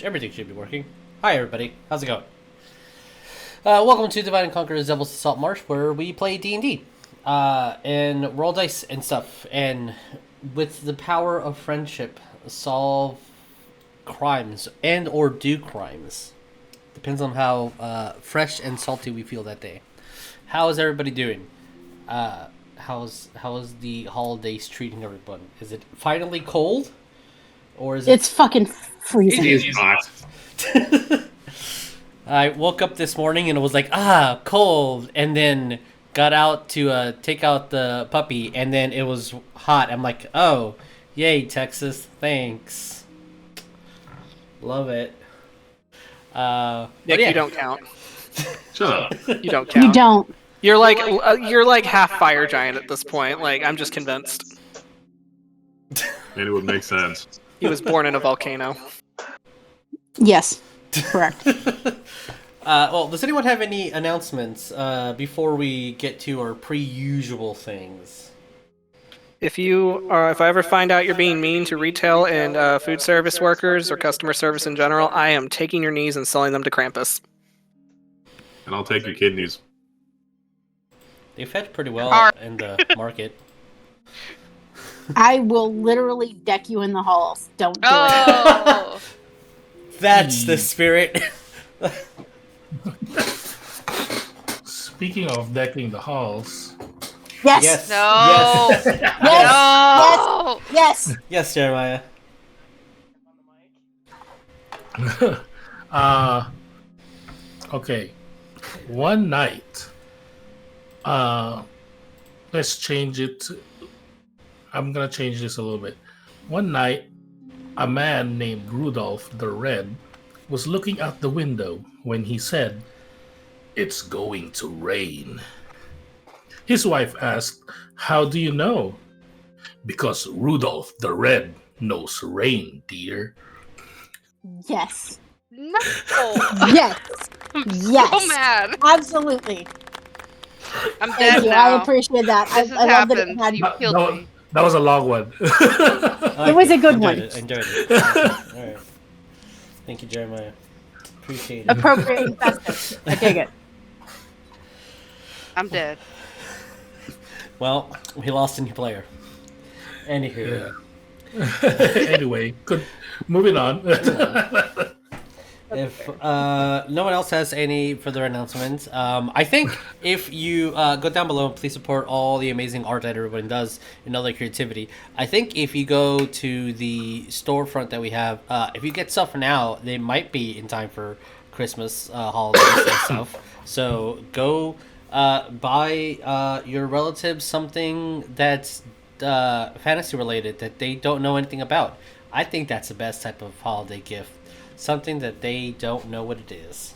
which everything should be working. Hi everybody, how's it going? Welcome to Divide and Conquer Devils of Saltmarsh, where we play D&D. And roll dice and stuff, and with the power of friendship, solve crimes and or do crimes. Depends on how fresh and salty we feel that day. How is everybody doing? How's the holidays treating everyone? Is it finally cold? Or is it... It's fucking freezing. It is hot. I woke up this morning and it was like, cold, and then got out to take out the puppy, and then it was hot. I'm like, oh, yay, Texas, thanks. Love it. Nick, yeah. you don't count. Shut up. You don't count. You don't. You're like half fire giant at this point. Like, I'm just convinced. And it would make sense. He was born in a volcano. Yes, correct. Well, does anyone have any announcements before we get to our pre-usual things? If I ever find out you're being mean to retail and food service workers or customer service in general, I am taking your knees and selling them to Krampus. And I'll take your kidneys. They fetch pretty well in the market. I will literally deck you in the halls. Don't do it. That's the spirit. Speaking of decking the halls. Yes. Yes. No. Yes. No. Yes. Yes, Jeremiah. Okay. One night. Let's change it. I'm gonna change this a little bit. One night, a man named Rudolph the Red was looking out the window when he said, "It's going to rain." His wife asked, "How do you know?" "Because Rudolph the Red knows rain, dear." Yes. No. Yes. I'm Yes. so mad. Absolutely. I'm Thank dead you. now. I appreciate that. This has I love that it happened. had. You killed No, me. that was a long one. It was a good one. I enjoyed it. All right. Thank you, Jeremiah. Appreciate it. Appropriate and festive. I dig it. I'm dead. Well, we lost a new player. Anywho. Yeah. Anyway, moving on. If no one else has any further announcements, I think if you go down below and please support all the amazing art that everybody does and all their creativity. I think if you go to the storefront that we have, if you get stuff now, they might be in time for Christmas, holidays and stuff. So go buy your relatives something that's fantasy related that they don't know anything about. I think that's the best type of holiday gift. Something that they don't know what it is.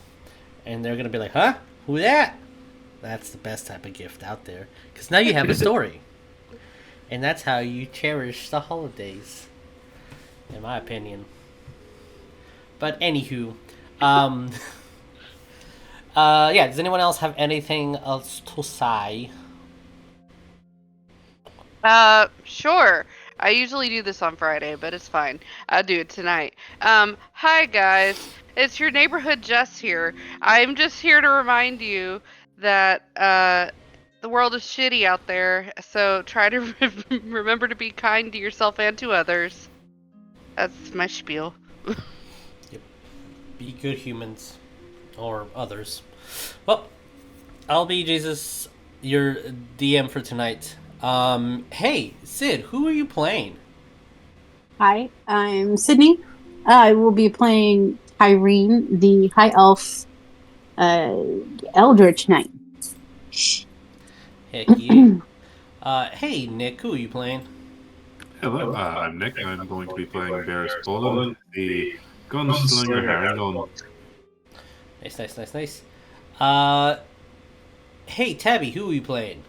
And they're going to be like, huh? Who that? That's the best type of gift out there. Because now you have a story. And that's how you cherish the holidays. In my opinion. But anywho. Yeah, does anyone else have anything else to say? Sure. I usually do this on Friday, but it's fine. I'll do it tonight. Hi guys. It's your neighborhood Jess here. I'm just here to remind you that the world is shitty out there, so try to remember to be kind to yourself and to others. That's my spiel. Yep. Be good humans. Or others. Well, I'll be Jesus, your DM for tonight. Hey, Sid, who are you playing? Hi, I'm Sydney. I will be playing Tyreen, the High Elf Eldritch Knight. Heck yeah. Hey, Nick, who are you playing? Hello, I'm Nick. I'm going to be playing Beerus Bollin, the Gunslinger Herringon. Nice. Hey, Tabby, who are you playing?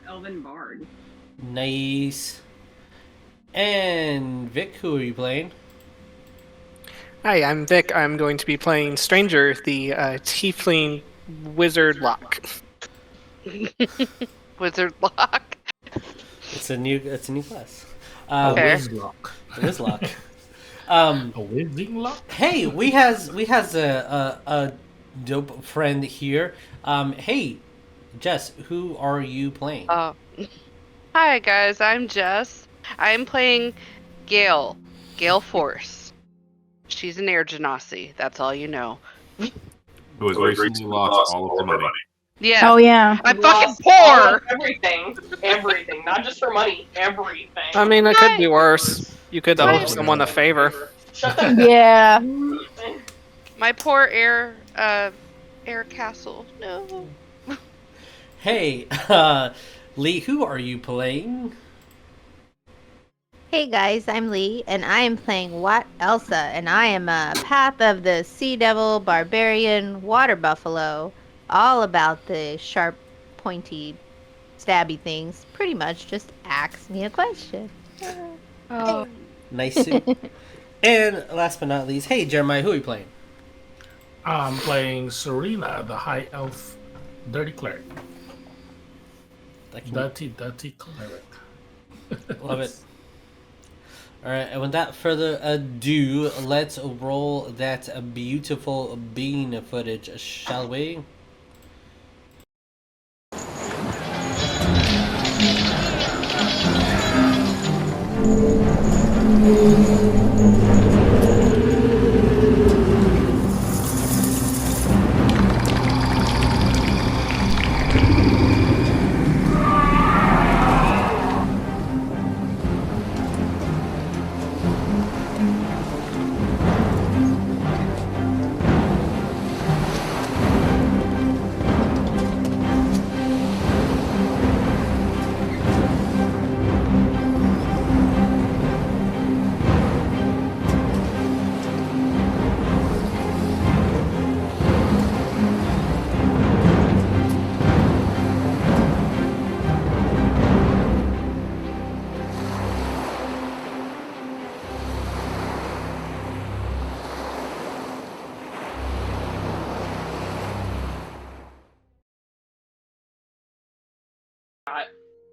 Elven Bard. Nice. And Vic, who are you playing? Hi, I'm Vic. I'm going to be playing Stranger, the tiefling wizard lock. Wizard lock. It's a new class. A Fair. Wizlock. Wizlock. A Wizzing Lock? Hey, we has a dope friend here. Hey, Jess, who are you playing? Hi guys, I'm Jess. I'm playing Gale Force. She's an air genasi. That's all you know. Who has recently lost all of the money. Yeah. Oh yeah. I'm fucking Lost all poor. of everything, not just her money, everything. I mean, it could be worse. You could owe someone a favor. Shut the Yeah. My poor air castle. No. Hey, Lee, who are you playing? Hey guys, I'm Lee, and I am playing Elsa, and I am a Path of the Sea Devil Barbarian Water Buffalo. All about the sharp, pointy, stabby things. Pretty much just ask me a question. Oh. Nice suit. And last but not least, hey, Jeremiah, who are you playing? I'm playing Serena, the High Elf Dirty Cleric. Dirty Cleric. Love it. Alright, and without further ado, let's roll that beautiful bean footage, shall we?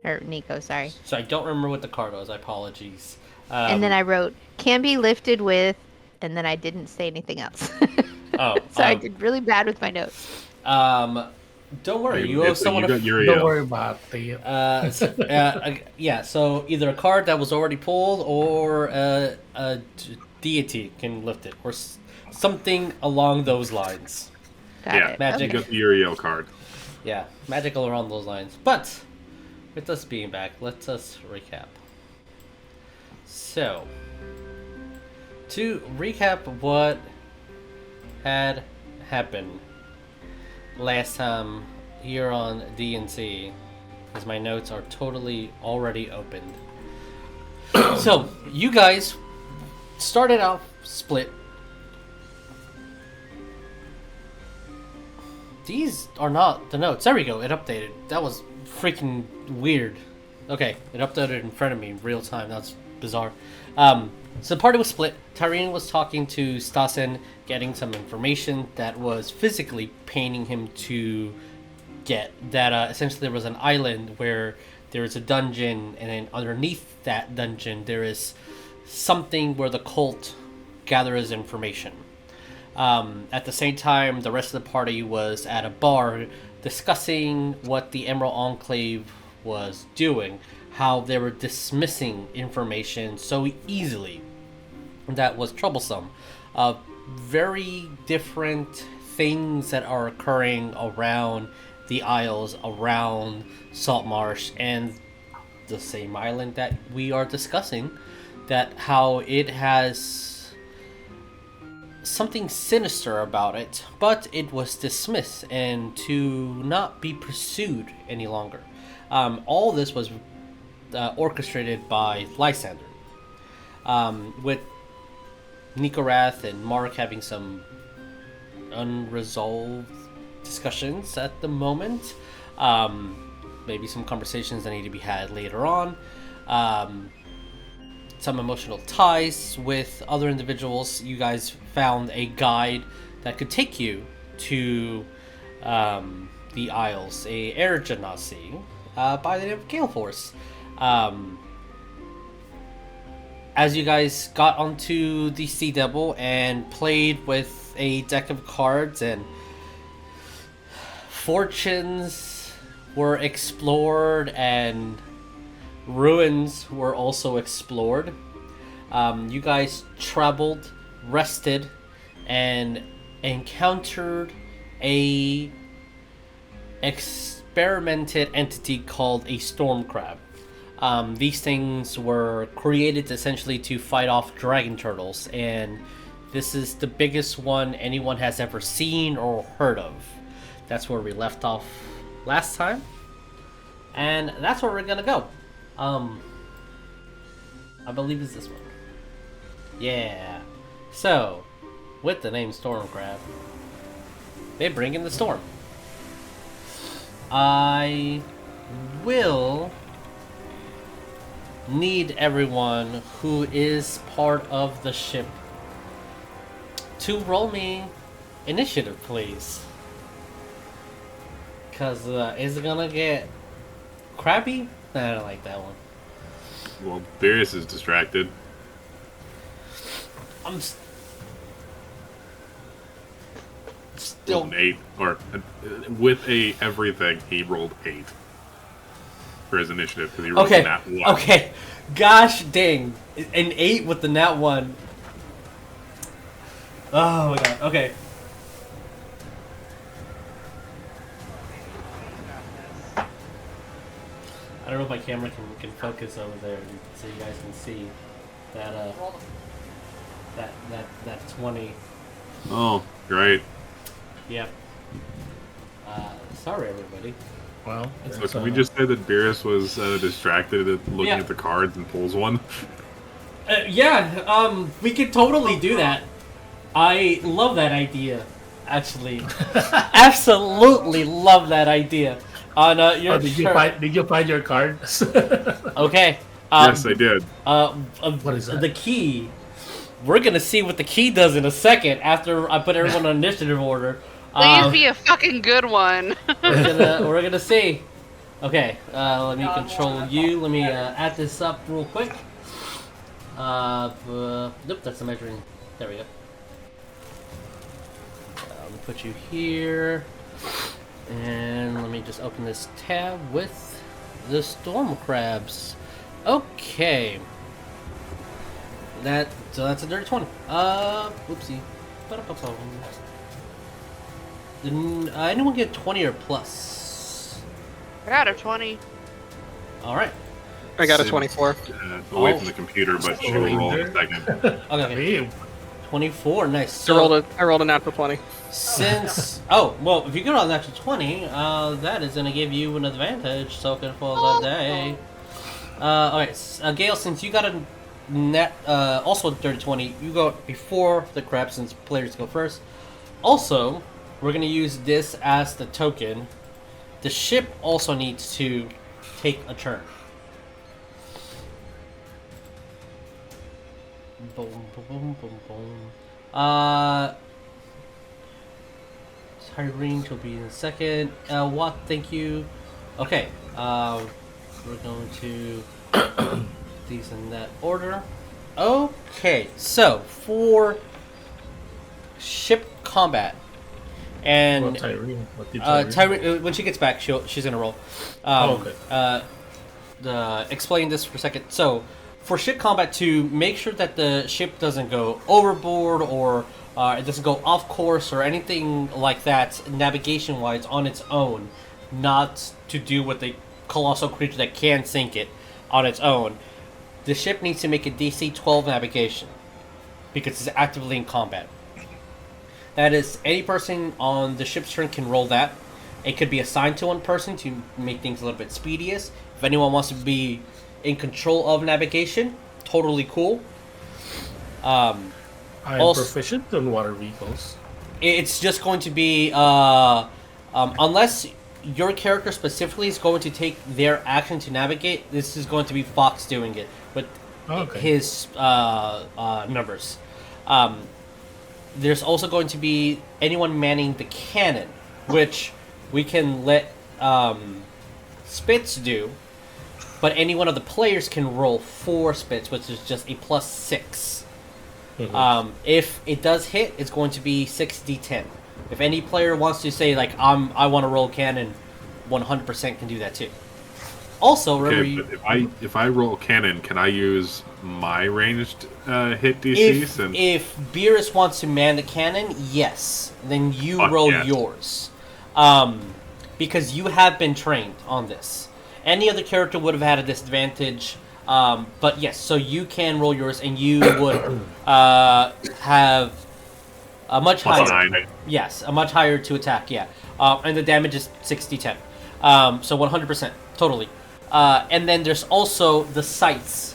Or Nico, sorry. So I don't remember what the card was, apologies. And then I wrote, can be lifted with, and then I didn't say anything else. So I did really bad with my notes. Don't worry, you owe someone Don't worry about the... yeah, so either a card that was already pulled or a deity can lift it, or something along those lines. Got it. Magic. You got the Uriel card. Yeah, magical around those lines. But with us being back, let us recap. So, to recap what had happened last time here on DNC, because my notes are totally already opened. So, you guys started off split. These are not the notes. There we go, it updated. That was freaking weird. Okay, it updated in front of me in real time. That's bizarre. So the party was split. Tyreen was talking to Stassen, getting some information that was physically paining him to get. That essentially there was an island where there is a dungeon, and then underneath that dungeon there is something where the cult gathers information. At the same time, the rest of the party was at a bar discussing what the Emerald Enclave was doing, how they were dismissing information so easily. That was troublesome. Very different things that are occurring around the Isles, around Saltmarsh, and the same island that we are discussing, that how it has something sinister about it, but it was dismissed and to not be pursued any longer. All this was orchestrated by Lysander, with Nycorath and Mark having some unresolved discussions at the moment. Maybe some conversations that need to be had later on. Some emotional ties with other individuals. You guys found a guide that could take you to the Isles, a air genasi by the name of Gale Force. As you guys got onto the Sea Devil and played with a deck of cards, and fortunes were explored and ruins were also explored, you guys traveled, rested, and encountered a experimented entity called a storm crab. These things were created essentially to fight off dragon turtles, and this is the biggest one anyone has ever seen or heard of. That's where we left off last time, and that's where we're gonna go. I believe it's this one. Yeah. So, with the name Storm Crab, they bring in the storm. I will need everyone who is part of the ship to roll me initiative, please. Because it's gonna get crabby. Nah, I don't like that one. Well, Beerus is distracted. I'm still Rolled an 8, or with a everything, he rolled 8 for his initiative because he rolled okay. nat 1. Okay, gosh dang, an 8 with the nat 1. Oh my god. Okay. I don't know if my camera can focus over there so you guys can see that that 20. Oh, great. Yep. Sorry everybody. Well, So can we just say that Beerus was distracted at looking Yeah. at the cards and pulls one? Yeah, we could totally do that. I love that idea, actually. Absolutely love that idea. On your did shirt. you find your cards? Okay. Yes, I did. What is that? The key. We're gonna see what the key does in a second after I put everyone on initiative order. Please be a fucking good one. we're gonna see. Okay, let me control you. Let me add this up real quick. Nope, that's the measuring. There we go. Let me put you here, and let me just open this tab with the storm crabs. Okay. So that's a dirty 20. Whoopsie. Anyone get 20 or plus? I got a 20. Alright. I got a Since, 24. Away from the computer, but she will roll in a second. Okay. 24, nice. I rolled a natural 20. Since well, if you get on the natural 20, that is gonna give you an advantage token for the day. Alright, Gale, since you got a net, also a dirty 20, you go before the crab since players go first. Also, we're gonna use this as the token. The ship also needs to take a turn. Boom, boom, boom, boom. Tyreen will be in a second. What? Thank you. Okay. We're going to these in that order. Okay. So for ship combat, and Well, Tyreen. What did Tyreen? Tyreen, when she gets back, she's gonna roll. Okay. Explain this for a second. So, for ship combat, to make sure that the ship doesn't go overboard or it doesn't go off course or anything like that, navigation-wise, on its own, not to do with the colossal creature that can sink it on its own, the ship needs to make a DC 12 navigation because it's actively in combat. That is, any person on the ship's turn can roll that. It could be assigned to one person to make things a little bit speediest. If anyone wants to be in control of navigation, totally cool. I'm also- proficient in water vehicles. It's just going to be, unless your character specifically is going to take their action to navigate, this is going to be Fox doing it with his numbers. There's also going to be anyone manning the cannon, which we can let Spitz do. but any one of the players can roll 4 spits, which is just a +6. If it does hit, it's going to be 6d10. If any player wants to say like I want to roll cannon, 100% can do that too. Also, remember, but if I roll cannon, can I use my ranged hit DC? If Beerus wants to man the cannon, yes, then you roll yours, because you have been trained on this. Any other character would have had a disadvantage, but yes, so you can roll yours, and you would have a much higher. Yes, a much higher to attack. Yeah, and the damage is 6d10. So 100%, totally. And then there's also the sights.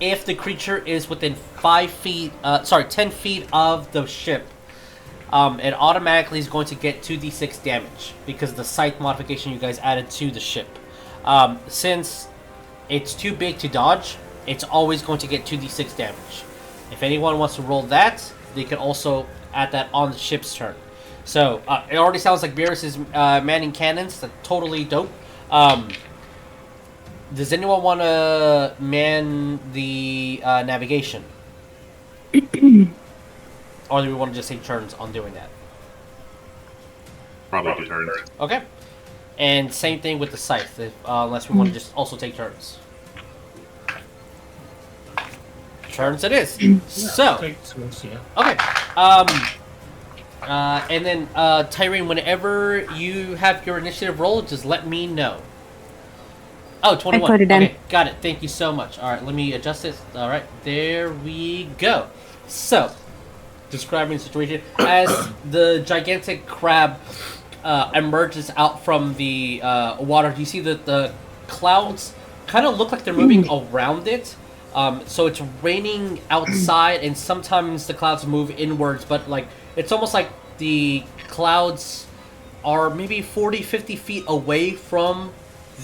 If the creature is within 10 feet of the ship, it automatically is going to get 2d6 damage because the sight modification you guys added to the ship. Since it's too big to dodge, it's always going to get 2d6 damage. If anyone wants to roll that, they can also add that on the ship's turn. So it already sounds like Beerus is manning cannons. That's totally dope. Does anyone want to man the navigation? Or do we want to just take turns on doing that? Probably turns. Okay. And same thing with the scythe, unless we want to just also take turns. Turns it is. So. Okay. And then, Tyreen, whenever you have your initiative roll, just let me know. Oh, 21. I put it in. Okay, got it. Thank you so much. All right, let me adjust this. All right, there we go. So, describing the situation. As the gigantic crab emerges out from the water, you see that the clouds kind of look like they're moving around it. So it's raining outside, and sometimes the clouds move inwards, but like it's almost like the clouds are maybe 40, 50 feet away from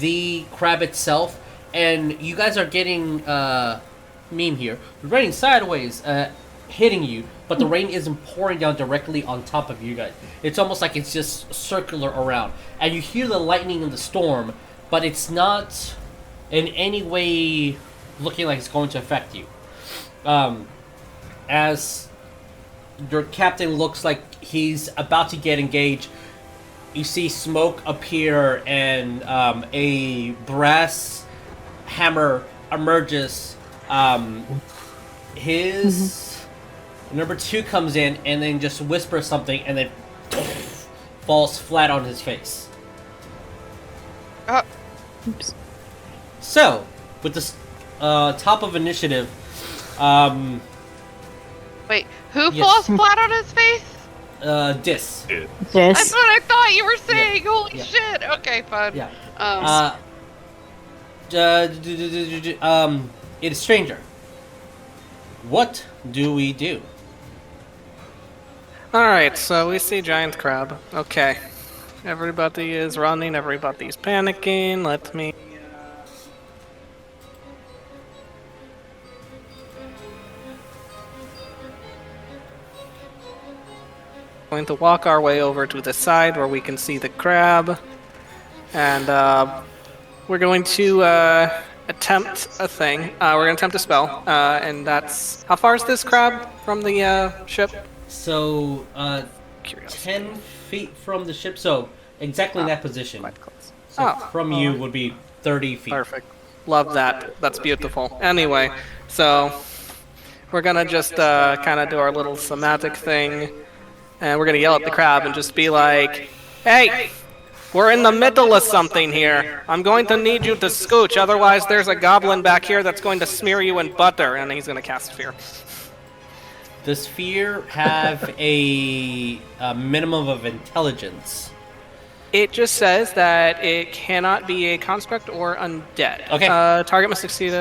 the crab itself, and you guys are getting meme here. Raining sideways, hitting you, but the rain isn't pouring down directly on top of you guys. It's almost like it's just circular around, and you hear the lightning and the storm, but it's not in any way looking like it's going to affect you. As your captain looks like he's about to get engaged, you see smoke appear, and a brass hammer emerges. His number 2 comes in and then just whispers something, and then falls flat on his face. Oops. So, with the top of initiative, Wait, who Yes. falls flat on his face? Dis. That's This. what I thought you were saying. Yeah. Holy Yeah. shit. Okay, fine. Yeah. It is stranger. What do we do? Alright, so we see giant crab. Okay. Everybody is running, everybody's panicking. Let me... Going to walk our way over to the side where we can see the crab. And we're going to attempt a thing. We're going to attempt a spell. And that's... How far is this crab from the ship? So, Curious. 10 feet from the ship, so exactly in that position. Quite close. So from you would be 30 feet. Perfect. Love that. That's beautiful. Anyway, so we're gonna just kind of do our little somatic thing, and we're gonna yell at the crab and just be like, "Hey, we're in the middle of something here. I'm going to need you to scooch, otherwise there's a goblin back here that's going to smear you in butter," and he's gonna cast fear. Does fear have a minimum of intelligence? It just says that it cannot be a construct or undead. Okay. Target must succeed.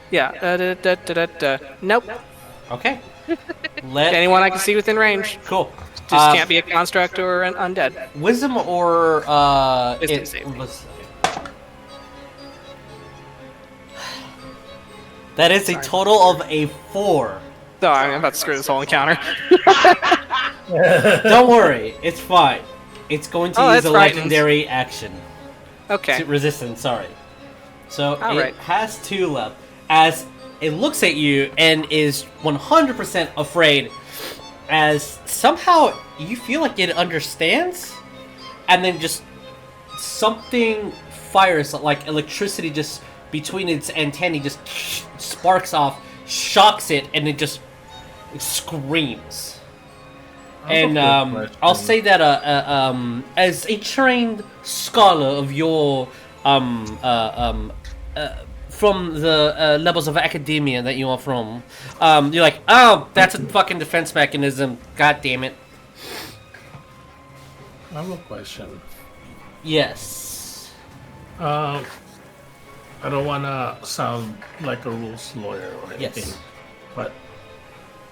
Yeah. Nope. Okay. Let Anyone I can see within range. Cool. Just can't be a construct or an undead. Wisdom or Wisdom save. That is a total of a 4. Sorry, I'm about to screw this whole encounter. Don't worry, it's fine. It's going to use that's a frightening. legendary action. Okay. Resistance, sorry. So All it right. has 2 left. As it looks at you and is 100% afraid, as somehow you feel like it understands, and then just something fires, like electricity just between its antennae just sparks off, shocks it, and it just screams. And I'll say that as a trained scholar of your from the levels of academia that you are from, you're like, oh, that's a fucking defense mechanism. God damn it. I have a question. Yes. I don't want to sound like a rules lawyer or anything, Yes. but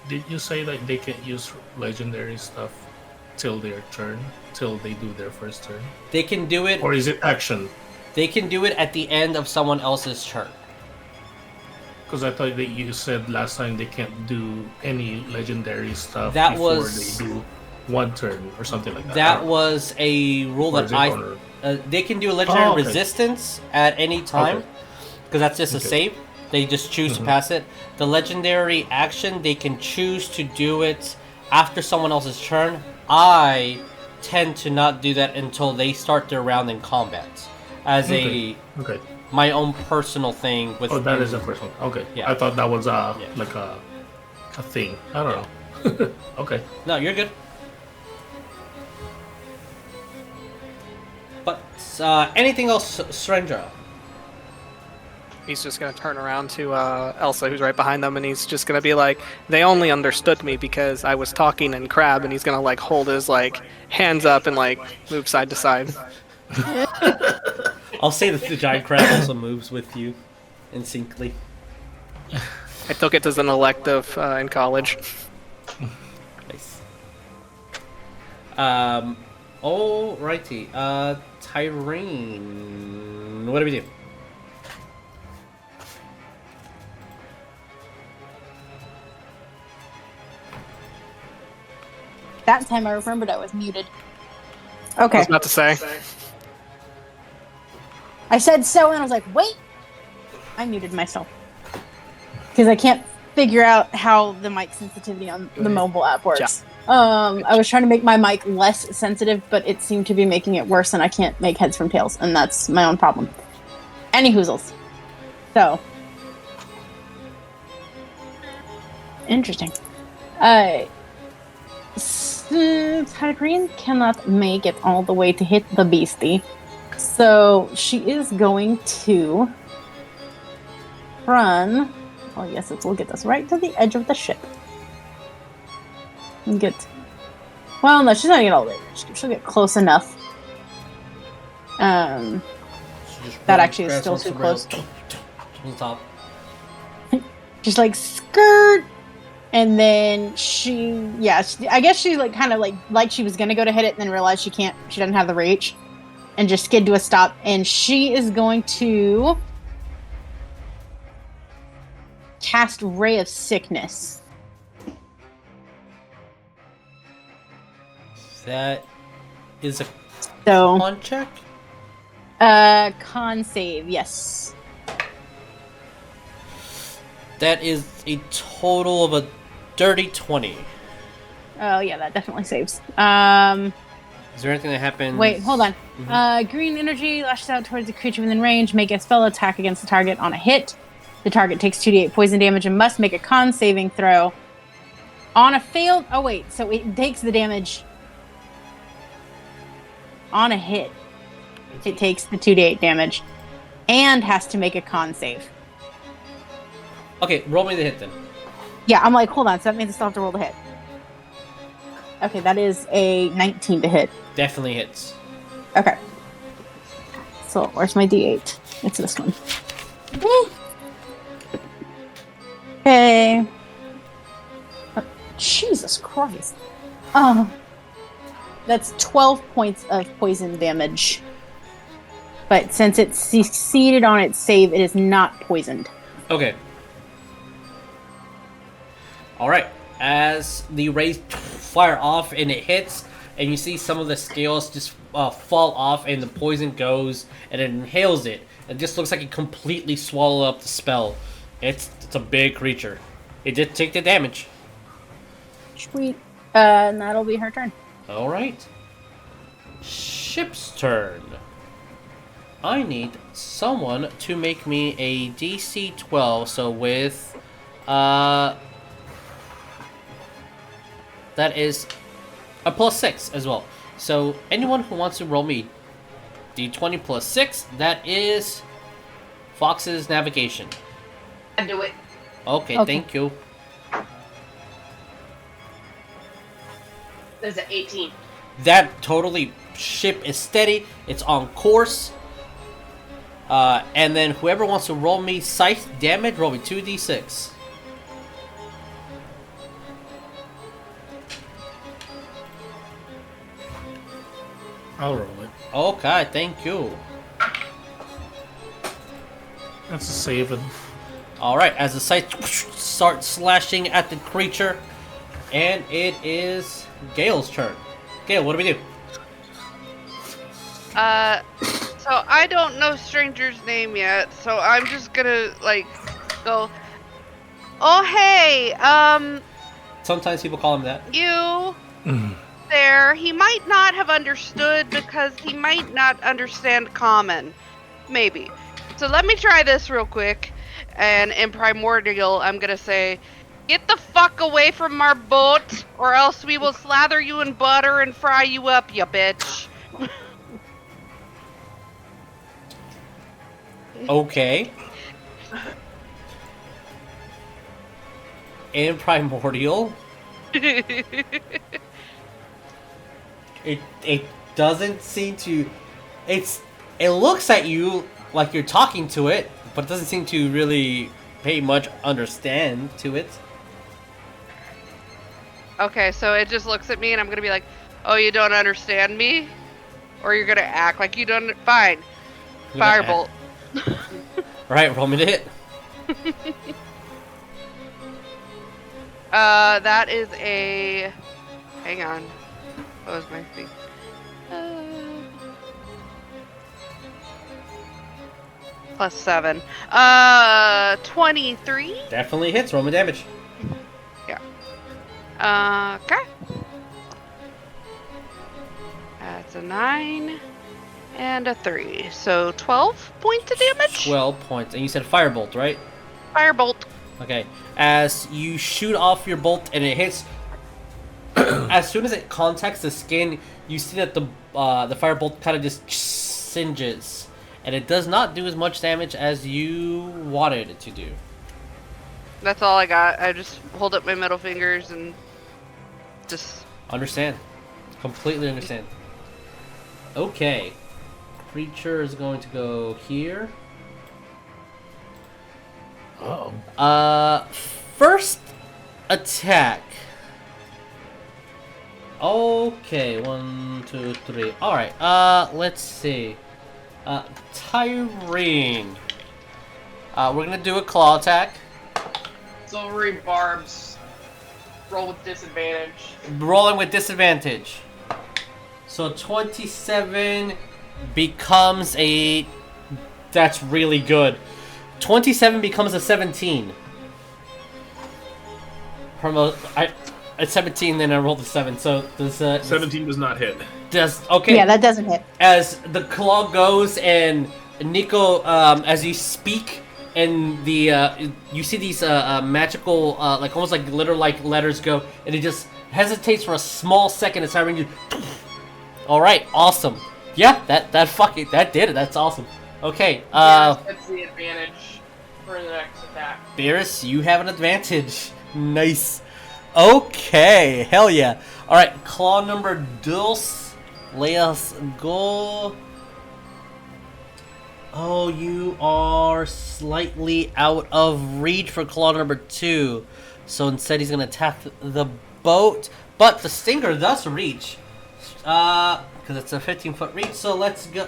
did you say that they can use legendary stuff till their turn, till they do their first turn? They can do it. Or is it action? They can do it at the end of someone else's turn. Because I thought that you said last time they can't do any legendary stuff That before was- they do one turn or something like that. That was a rule Or that is it I. on They can do legendary Oh, okay. resistance at any time, Okay. because that's just a Okay. save. They just choose to pass it. The legendary action, they can choose to do it after someone else's turn. I tend to not do that until they start their round in combat, as Okay. Okay. my own personal thing. With Oh, that is a first one. Okay. Yeah. I thought that was Yeah. like a thing. I don't know. Okay. No, you're good. But anything else, Stranger? He's just gonna turn around to Elsa, who's right behind them, and he's just gonna be like, "They only understood me because I was talking in crab," and he's gonna like hold his like hands up and like move side to side. I'll say that the giant crab also moves with you in syncly. I took it as an elective in college. Nice. Alrighty. Tyreen. What do we do? That time I remembered I was muted. I Okay. was about to say. I said so, and I was like, wait. I muted myself. Because I can't figure out how the mic sensitivity on the mobile app works. I was trying to make my mic less sensitive, but it seemed to be making it worse, and I can't make heads from tails, and that's my own problem. Any hoozles. So. Interesting. Tyreen cannot make it all the way to hit the beastie. So she is going to run. Oh yes, it will get us right to the edge of the ship. And get. Well, no, she's not gonna get all the way. She'll get close enough. That actually is still too close. On top. Just like skirt, and then I guess she like kind of like she was gonna go to hit it, and then realized she can't. She doesn't have the reach, and just skid to a stop. And she is going to cast Ray of Sickness. That is a So con check. con save, yes. That is a total of a dirty 20. Oh yeah, that definitely saves. Is there anything that happens? Wait, hold on. Green energy lashes out towards the creature within range. Make a spell attack against the target on a hit. The target takes 2d8 poison damage and must make a con saving throw. On a failed... Oh, wait. So it takes the damage on a hit. It takes the 2d8 damage and has to make a con save. Okay, roll me the hit then. Yeah, I'm like, hold on. So that means I still have to roll the hit. Okay, that is a 19 to hit. Definitely hits. Okay. So, where's my d8? It's this one. Okay. Oh, Jesus Christ. That's 12 points of poison damage. But since it succeeded on its save, it is not poisoned. Okay. Alright. As the rays fire off and it hits, and you see some of the scales just fall off, and the poison goes and it inhales it. It just looks like it completely swallowed up the spell. It's a big creature. It did take the damage. Sweet. And that'll be her turn. All right. Ship's turn. I need someone to make me a DC 12. So with that is a +6 as well. So anyone who wants to roll me D20 +6, that is Fox's navigation. I do it. Okay, thank you. There's an 18. That totally ship is steady. It's on course. And then whoever wants to roll me scythe damage, roll me 2d6. I'll roll it. Okay, thank you. That's a 7. Alright, as the scythe starts slashing at the creature, and it is Gale's turn. Gale, what do we do? So I don't know Stranger's name yet, so I'm just gonna, like, go, oh, hey, Sometimes people call him that. you there, he might not have understood because he might not understand common. Maybe. So let me try this real quick. And in Primordial, I'm gonna say, get the fuck away from our boat, or else we will slather you in butter and fry you up, you bitch. Okay. In Primordial, it doesn't seem to. It looks at you like you're talking to it, but it doesn't seem to really pay much understand to it. Okay, so it just looks at me and I'm gonna be like, oh, you don't understand me? Or you're gonna act like you don't. Fine. Firebolt. Right, roll me to hit. That is a. Hang on. What was my thing? 7. 23. Definitely hits. Roll me damage. Yeah. Okay. That's a 9 and a 3. So 12 points of damage? 12 points. And you said firebolt, right? Firebolt. Okay. As you shoot off your bolt and it hits, as soon as it contacts the skin, you see that the firebolt kind of just singes. And it does not do as much damage as you wanted it to do. That's all I got. I just hold up my middle fingers and just... Understand. Completely understand. Okay. Creature is going to go here. Uh-oh. First attack. Okay, 1, 2, 3. Alright, let's see. Tyreen. We're gonna do a claw attack. Silvery barbs. Roll with disadvantage. Rolling with disadvantage. So 27 becomes a... That's really good. 27 becomes a 17. From a 17, then I rolled a 7. So does 17 does not hit. Okay? Yeah, that doesn't hit. As the claw goes and Nico, as you speak, and the you see these magical, like almost like glitter-like letters go, and it just hesitates for a small second. It's having you. All right, awesome. Yeah, that did it. That's awesome. Okay. That's the advantage for the next attack. Beerus, you have an advantage. Nice. Okay, hell yeah. All right, claw number 2. Let's go. Oh, you are slightly out of reach for claw number 2. So instead he's going to attack the boat. But the stinger does reach. Because it's a 15-foot reach. So let's go.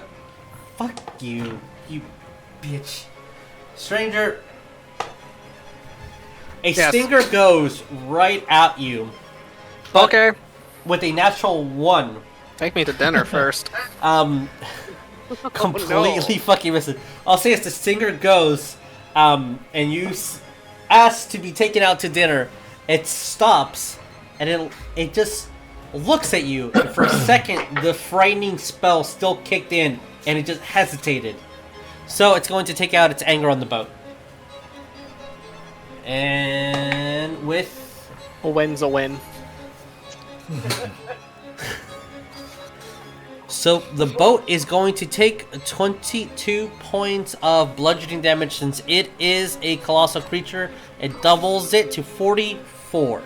Fuck you, you bitch. Stranger. A stinger goes right at you. But Okay. with a natural 1. Take me to dinner first. Completely fucking misses. I'll say as the singer goes, and you ask to be taken out to dinner, it stops, and it just looks at you. And for a second, the frightening spell still kicked in, and it just hesitated. So it's going to take out its anger on the boat. And with... A win's a win. So the boat is going to take 22 points of bludgeoning damage since it is a colossal creature. It doubles it to 44.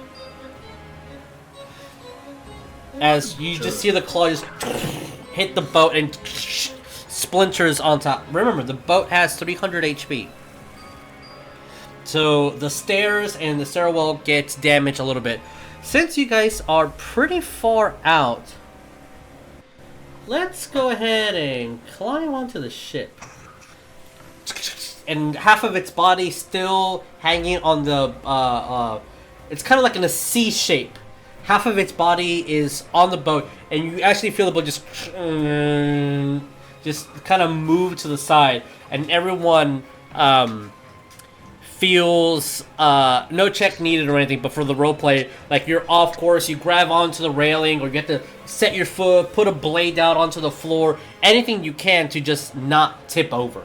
As you just see the claw just hit the boat and splinters on top. Remember, the boat has 300 HP. So the stairs and the stairwell gets damaged a little bit. Since you guys are pretty far out, let's go ahead and climb onto the ship. And half of its body still hanging on the, it's kind of like in a C shape. Half of its body is on the boat, and you actually feel the boat just kind of move to the side, and everyone feels no check needed or anything, but for the roleplay, like you're off course, you grab onto the railing, or you have to set your foot, put a blade down onto the floor, anything you can to just not tip over.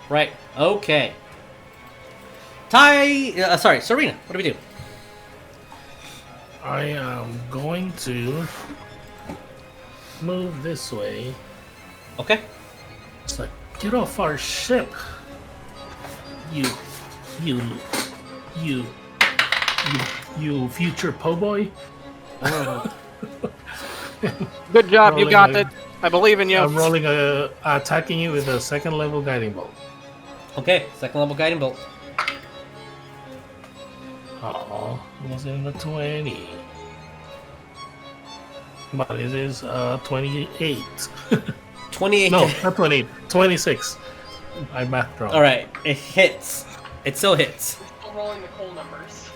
Right? Okay. Serena, what do we do? I am going to move this way. Okay. It's like, get off our ship. You future po' boy. Good job, you got it. I believe in you. I'm attacking you with a 2nd level guiding bolt. Okay, 2nd level guiding bolt. Oh, it was in the 20. But it is 28. 28. No, not 28. 26. I math wrong. Alright, it hits. It still hits. Still rolling the coal numbers.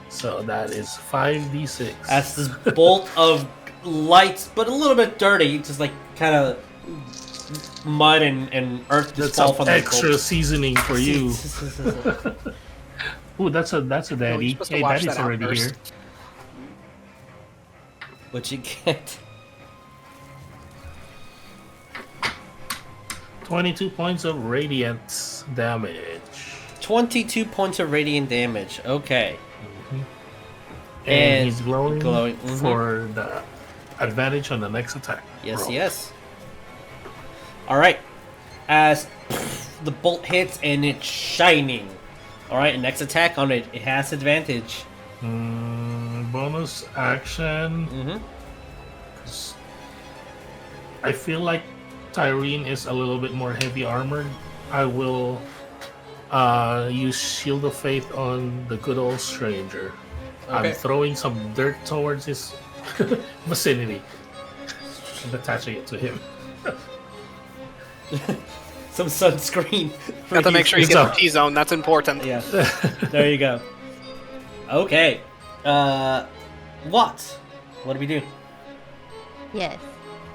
So that is 5d6. As this bolt of light, but a little bit dirty, just like kind of mud and earth just fall from the extra bolt. seasoning for you. Ooh, that's a daddy. supposed to Hey, watch daddy's that out already first. here. What you get? 22 points of radiant damage. 22 points of radiant damage. Okay. And he's glowing, mhm. for the advantage on the next attack. Yes, roll. yes. Alright. As the bolt hits and it's shining. Alright, next attack on it. It has advantage. Bonus action. Mm-hmm. I feel like Tyreen is a little bit more heavy armored. I will use Shield of Faith on the good old stranger. Okay. I'm throwing some dirt towards his vicinity and attaching it to him. Some sunscreen. Got to make sure you get the T-zone. That's important. Yeah. There you go. Okay. What do we do? Yes.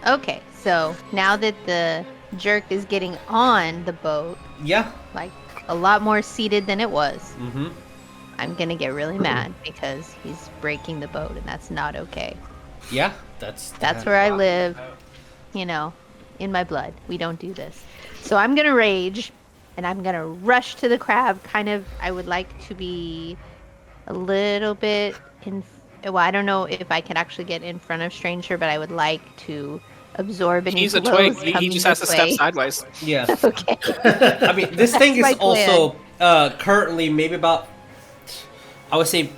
Okay, so now that the jerk is getting on the boat, Yeah. like a lot more seated than it was, Mm-hmm. I'm gonna get really mad because he's breaking the boat, and that's not okay. Yeah. That's That's where I live, you know, in my blood. We don't do this. So I'm gonna rage, and I'm gonna rush to the crab. Kind of, I would like to be a little bit in. Well, I don't know if I can actually get in front of Stranger, but I would like to absorb any He's a blows twig. He coming just has to this step way. sideways. Yeah. Okay. I mean, this thing is That's my also currently maybe about, I would say,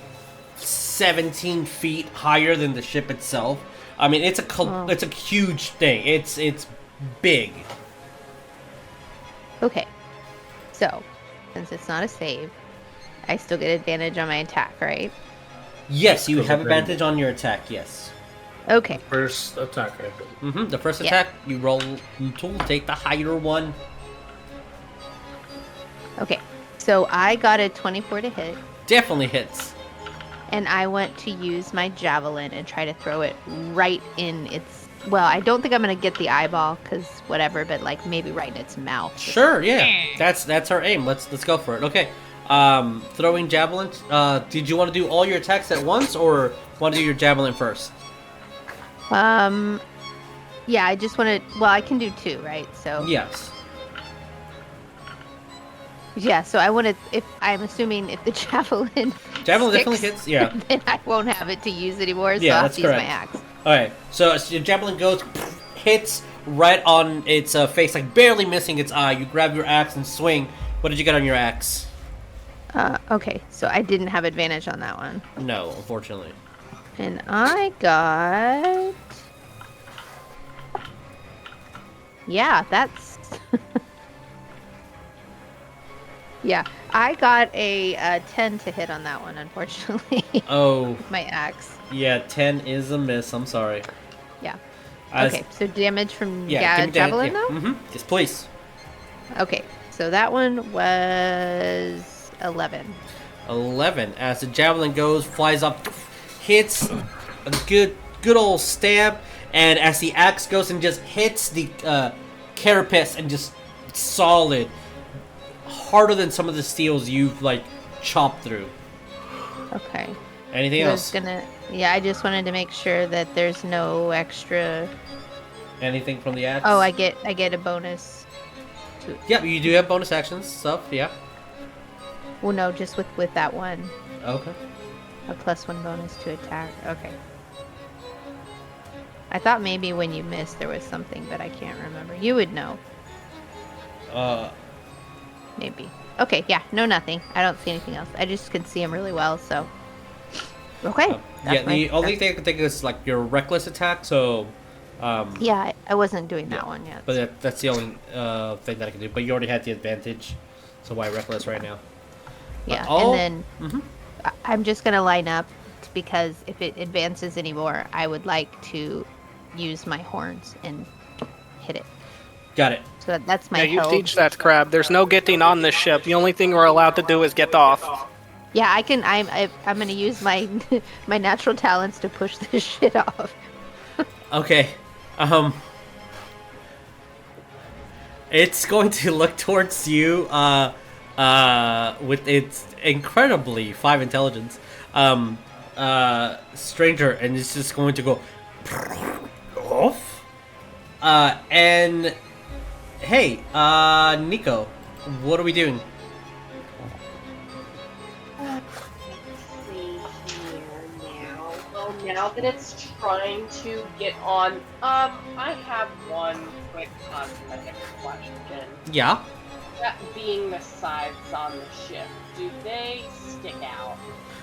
17 feet higher than the ship itself. I mean, it's a huge thing. It's big. Okay. So, since it's not a save, I still get advantage on my attack, right? Yes, you have advantage on your attack. Yes. Okay. First attack, I believe. Mm-hmm. The first Yeah. attack, you roll tool, take the higher one. Okay. So I got a 24 to hit. Definitely hits. and I want to use my javelin and try to throw it right in its. Well, I don't think I'm gonna get the eyeball because whatever, but like maybe right in its mouth. Sure, yeah. That's our aim. Let's go for it. Okay. Throwing javelin. Did you want to do all your attacks at once, or want to do your javelin first? Yeah, I just want to. Well, I can do 2, right? So. Yes. Yeah, so I want to. If I'm assuming if the javelin. Javelin sticks, definitely hits. Yeah. Then I won't have it to use anymore. So Yeah, I'll that's have to use correct. my axe. Alright, so your javelin goes, hits right on its face, like barely missing its eye. You grab your axe and swing. What did you get on your axe? Okay, so I didn't have advantage on that one. No, unfortunately. And I got. Yeah, that's. Yeah, I got a 10 to hit on that one, unfortunately. Oh. My axe. Yeah, 10 is a miss. I'm sorry. Yeah. As- Okay, so damage from Yeah, give me javelin, that. though? Mm-hmm. Yes, please. Okay, so that one was 11. 11. As the javelin goes, flies up, hits a good old stab, and as the axe goes and just hits the carapace and just solid, harder than some of the steels you've like chopped through. Okay. Anything else? Yeah, I just wanted to make sure that there's no extra. Anything from the axe? Oh, I get a bonus. Yeah, you do have bonus actions stuff. Yeah. Well, no, just with that one. Okay. A +1 bonus to attack. Okay. I thought maybe when you missed there was something, but I can't remember. You would know. Maybe. Okay, yeah, no, nothing. I don't see anything else. I just can see him really well, so. Okay. Yeah, the only thing I can think is like your reckless attack, so. Yeah, I wasn't doing that one yet. But that's the only thing that I can do. But you already had the advantage, so why reckless right now? Yeah, Oh. and then I'm just going to line up because if it advances anymore, I would like to use my horns and hit it. Got it. So that's my Yeah, you held. teach that crab. There's no getting on this ship. The only thing we're allowed to do is get off. Yeah, I can. I'm going to use my my natural talents to push this shit off. Okay. It's going to look towards you with its incredibly 5 intelligence stranger, and it's just going to go off. And hey, Nico, what are we doing? Let's see here now. Well, now that it's trying to get on, I have one quick cosmetic question. Yeah. That being the sides on the ship, do they stick out?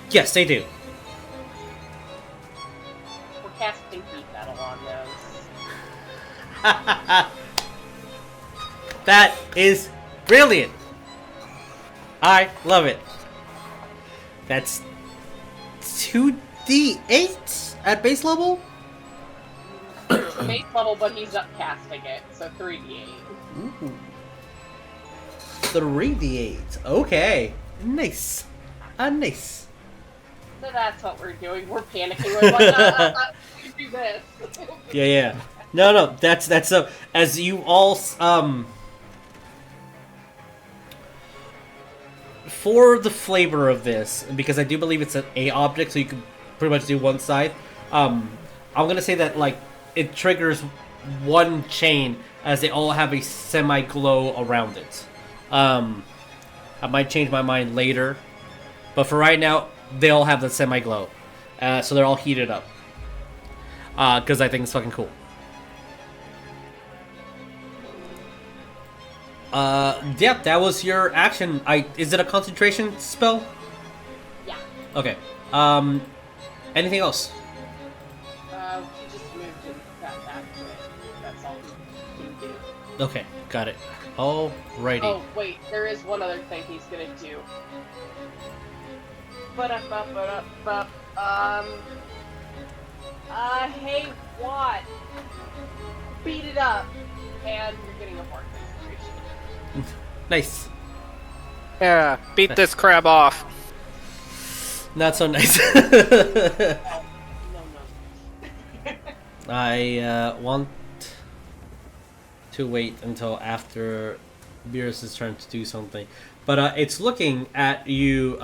Yes, they do. We're casting heat metal on those. That is brilliant. I love it. That's 2d8 at base level? Base level, but he's up casting it, so 3d8. Ooh. 3d8. Okay. Nice. Nice. So that's what we're doing. We're panicking. We're like, we do this. Yeah. No, that's as you all for the flavor of this, because I do believe it's an A object, so you can pretty much do one side. I'm gonna say that like it triggers one chain as they all have a semi-glow around it. I might change my mind later, but for right now, they all have the semi-glow, so they're all heated up. Because I think it's fucking cool. Yeah, that was your action. Is it a concentration spell? Yeah. Okay. Anything else? He just moved and got back to it. That's all he can do. Okay, got it. Alrighty. Oh, wait, there is one other thing he's gonna do. Hey, Watt. Beat it up. And you're getting a mark inspiration. Nice. Yeah, beat this crab off. Not so nice. No. I want to wait until after Beerus' turn to do something. But it's looking at you,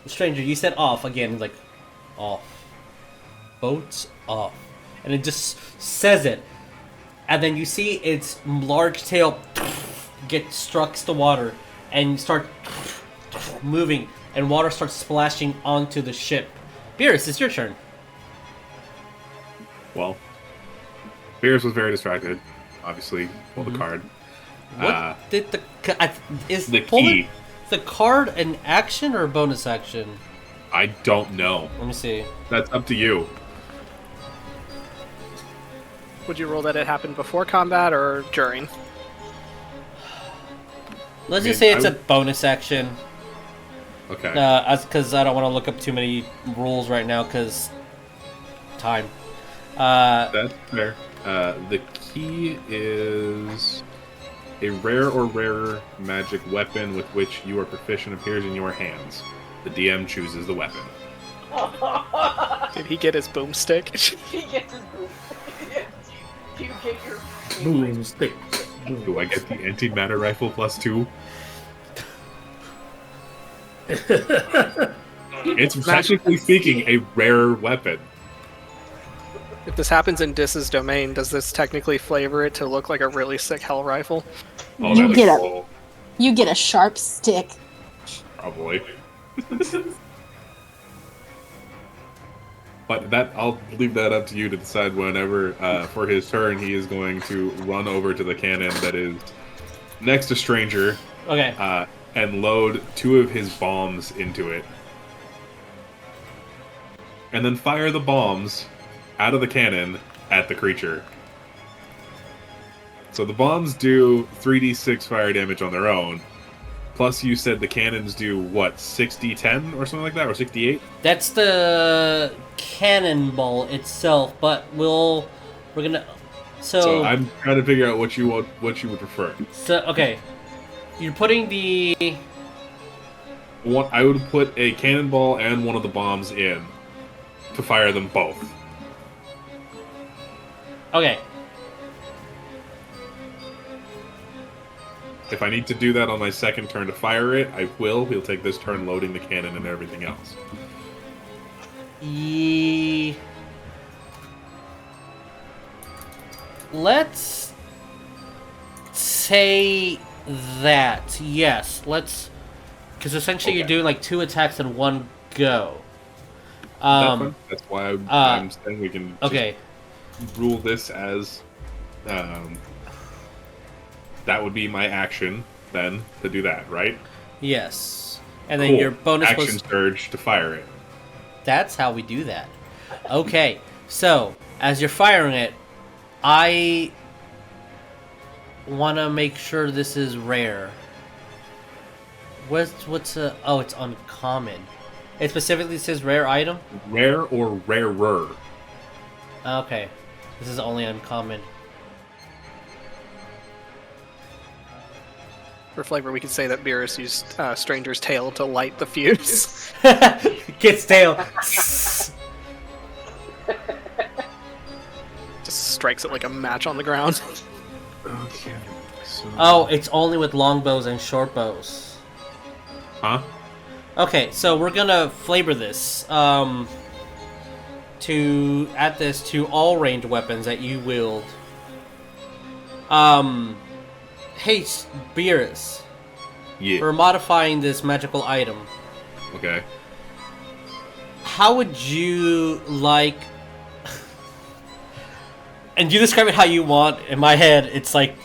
Stranger, you said off again, like, off. Boats off. And it just says it. And then you see its large tail get struck to water and start moving, and water starts splashing onto the ship. Beerus, it's your turn. Well, Beerus was very distracted. Obviously, pulled the card. What did the is The pulling key. the card an action or a bonus action? I don't know. Let me see. That's up to you. Would you rule that it happened before combat or during? Let's I just mean, say it's I a bonus action. Okay. Because I don't want to look up too many rules right now, because time. That's fair. The key is a rare or rarer magic weapon with which you are proficient appears in your hands. The DM chooses the weapon. Did he get his boomstick? He gets his boom. You get your Boomstick. Do I get the antimatter rifle +2? It's technically speaking a rare weapon. If this happens in Dis's domain, does this technically flavor it to look like a really sick hell rifle? Oh, You that'd get be a- cool. You get a sharp stick. Probably. But that I'll leave that up to you to decide whenever, for his turn, he is going to run over to the cannon that is next to Stranger Okay. and load 2 of his bombs into it. And then fire the bombs out of the cannon at the creature. So the bombs do 3d6 fire damage on their own. Plus, you said the cannons do, what, 60-10 or something like that? Or 68? That's the cannonball itself, but we're gonna. So I'm trying to figure out what you would prefer. So okay, you're putting the. I would put a cannonball and one of the bombs in to fire them both. Okay. If I need to do that on my second turn to fire it, I will. He'll take this turn loading the cannon and everything else. Let's say that. Yes, let's. Because essentially you're doing like 2 attacks in one go. That's why I'm saying we can Okay. just rule this as... that would be my action, then, to do that, right? Yes. And then Cool. your bonus action was. surge to fire it. That's how we do that. Okay, so as you're firing it, I want to make sure this is rare. What's a? Oh, it's uncommon. It specifically says rare item. Rare or rarer. Okay, this is only uncommon. For flavor, we could say that Beerus used Stranger's tail to light the fuse. Gets tail. Just strikes it like a match on the ground. Okay. So... Oh, it's only with longbows and short bows. Huh? Okay, so we're gonna flavor this to add this to all ranged weapons that you wield. Hey, Beerus, Yeah. we're modifying this magical item. Okay. How would you like? And you describe it how you want. In my head, it's like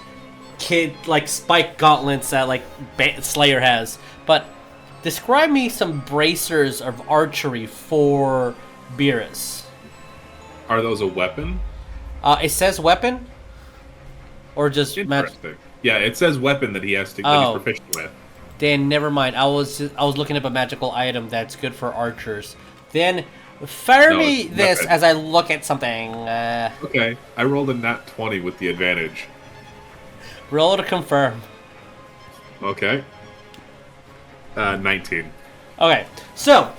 spike gauntlets that Slayer has. But describe me some bracers of archery for Beerus. Are those a weapon? It says weapon, or just magic. Interesting. Yeah, it says weapon that he has to that Oh. he's proficient with. Then never mind. I was looking up a magical item that's good for archers. Then fire No, me it's this weapon. as I look at something. Okay, I rolled a nat 20 with the advantage. Roll to confirm. Okay. 19. Okay, so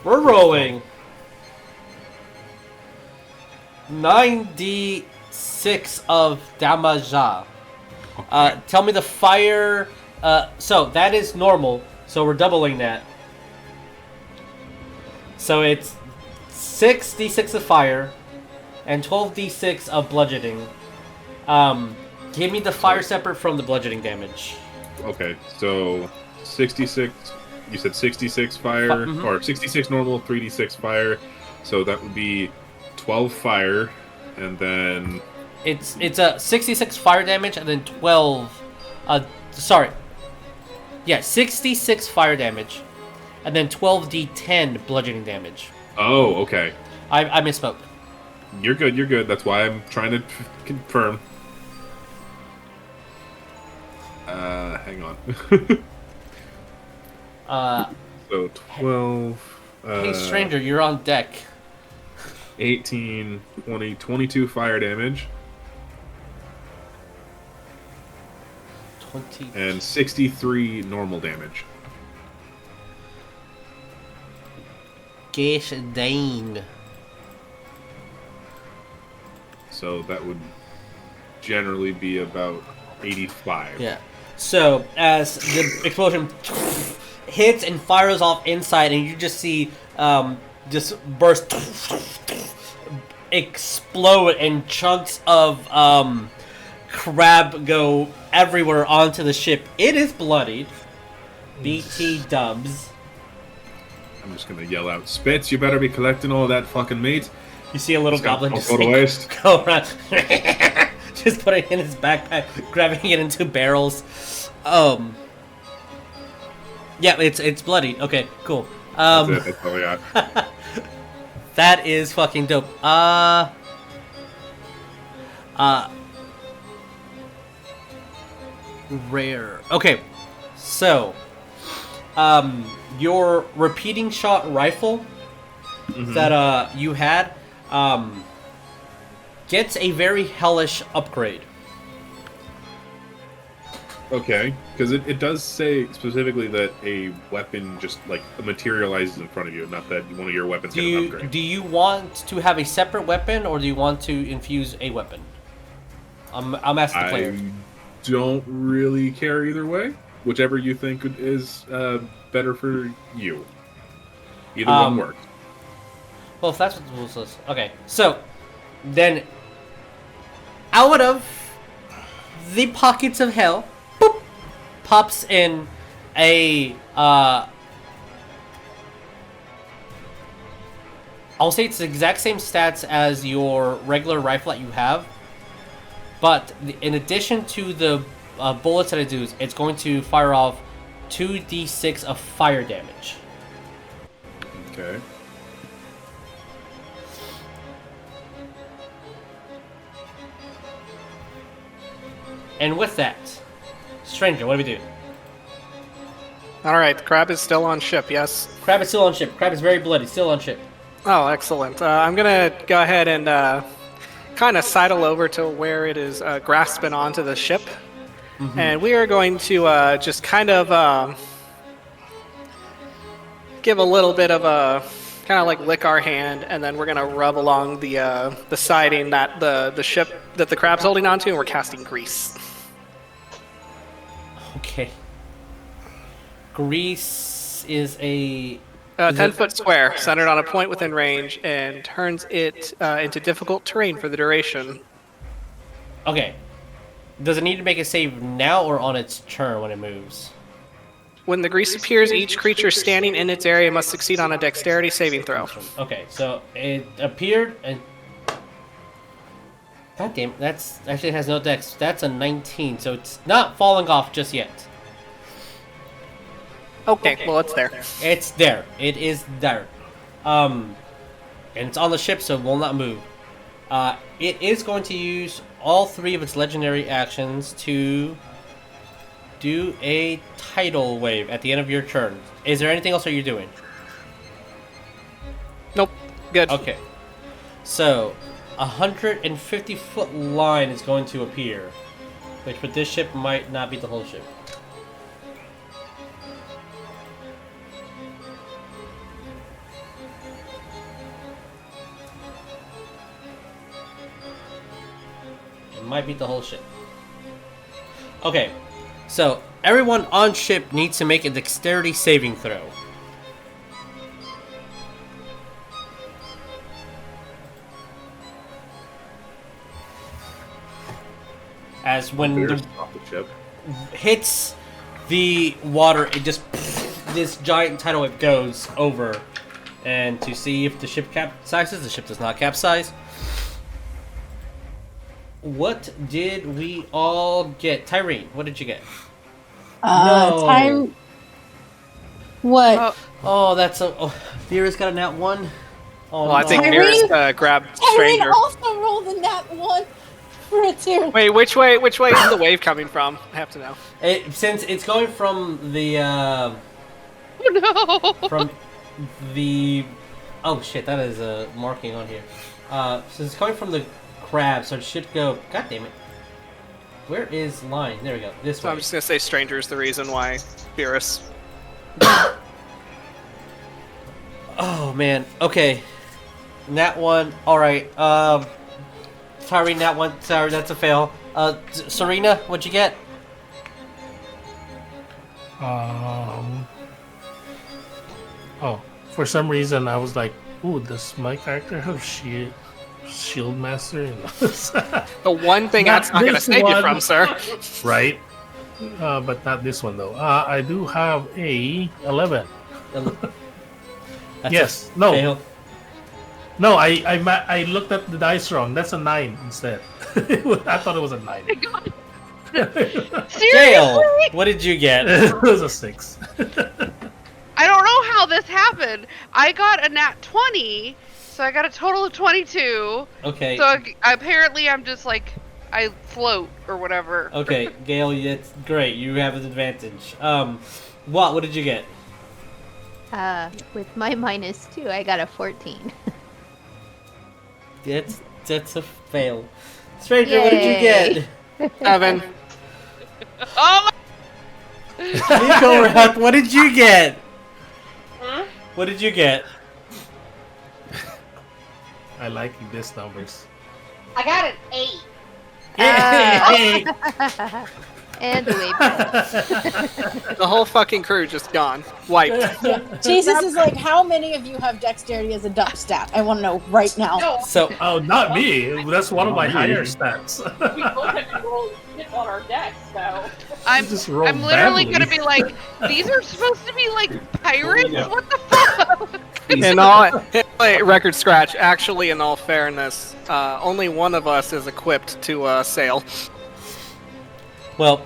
we're rolling 9d6 of damage. Tell me the fire. So that is normal. So we're doubling that. So it's 6d6 of fire and 12d6 of bludgeoning. Give me the fire separate from the bludgeoning damage. Okay, so 66. You said 66 fire, or 66 normal, 3d6 fire. So that would be 12 fire, and then it's a 66 fire damage and then 12. Sorry. Yeah, 66 fire damage, and then 12d10 bludgeoning damage. Oh, okay. I misspoke. You're good. You're good. That's why I'm trying to confirm. Hang on. So 12. Hey, stranger, you're on deck. 18, 20, 22 fire damage. 20. And 63 normal damage. Gosh dang. So that would generally be about 85. Yeah. So as the explosion hits and fires off inside, and you just see just burst, explode, and chunks of crab go everywhere onto the ship. It is bloodied. BT dubs. I'm just gonna yell out, Spitz, you better be collecting all that fucking meat. You see a little goblin just go to waste. Go around, just putting it in his backpack, grabbing it into barrels. Yeah, it's bloody. Okay, cool. That's it. That's all I got. That is fucking dope. Rare. Okay, so, your repeating shot rifle that you had gets a very hellish upgrade. Okay, because it does say specifically that a weapon just like materializes in front of you, not that one of your weapons get an upgrade. Do you want to have a separate weapon, or do you want to infuse a weapon? I'm asking the player. I don't really care either way. Whichever you think is better for you. Either one works. Well, if that's what the rule says. Okay, so then out of the pockets of hell, boop, pops in a I'll say it's the exact same stats as your regular rifle that you have, but in addition to the bullets that it does, it's going to fire off 2d6 of fire damage. Okay. And with that, stranger, what do we do? Alright, the crab is still on ship, yes? Crab is still on ship. Crab is very bloody, still on ship. Oh, excellent. I'm gonna go ahead and kind of sidle over to where it is grasping onto the ship. And we are going to just kind of give a little bit of a kind of like lick our hand, and then we're gonna rub along the siding that the ship that the crab's holding onto, and we're casting grease. Okay. Grease is a 10-foot square centered on a point within range, and turns it into difficult terrain for the duration. Okay. Does it need to make a save now or on its turn when it moves? When the grease appears, each creature standing in its area must succeed on a dexterity saving throw. Okay, so it appeared and... God damn, that's actually has no dex. That's a 19, so it's not falling off just yet. Okay, well, it's there. It's there. It is there. And it's on the ship, so it will not move. It is going to use all 3 of its legendary actions to do a tidal wave at the end of your turn. Is there anything else that you're doing? Nope. Good. Okay. So, a 150-foot line is going to appear. Which for this ship might not be the whole ship. It might be the whole ship. Okay, so everyone on ship needs to make a dexterity saving throw. As when Beerus the off the ship. hits the water, it just this giant tidal wave goes over, and to see if the ship capsizes, the ship does not capsize. What did we all get? Tyreen, what did you get? Time. What? Oh, that's a. Oh, Beerus got a nat 1. Oh, Well, I think Tyreen- Beerus grabbed Tyreen Stranger. also rolled a nat 1 for a 2. Wait, which way is the wave coming from? I have to know. Since it's going from the Oh no! from the oh shit, that is a marking on here. So it's coming from the crab, so it should go. God damn it! Where is line? There we go. This So way. I'm just gonna say Stranger is the reason why Beerus. Oh man. Okay. Nat 1. All right. Tyreen, nat 1. Sorry, that's a fail. Serena, what'd you get? Oh, for some reason I was like, "Ooh, does my character have shield master?" The one thing Not that's not gonna this save you one. from, sir. Right. But not this one though. I do have a 11. That's Yes. a No. fail. No. I looked at the dice wrong. That's a 9 instead. I thought it was a 9. Seriously? Gail, what did you get? It was a 6. I don't know how this happened. I got a nat 20, so I got a total of 22. Okay. So apparently I'm just like, I float or whatever. Okay, Gail, it's great. You have an advantage. What did you get? With my -2, I got a 14. That's a fail. Stranger, what did you get? 7. Oh Nycorath, what did you get? Hmm? What did you get? I like these numbers. I got an 8. Yay! And the wave. The whole fucking crew just gone, wiped. Jesus is like, how many of you have dexterity as a duck stat? I want to know right now. No, So, Oh, not me. That's one of my Not me. higher stats. we both have been rolling shit on our decks, so. I'm Just roll literally badly. gonna be like, these are supposed to be like pirates? What the fuck? In all, record scratch. Actually, in all fairness, only one of us is equipped to sail. well,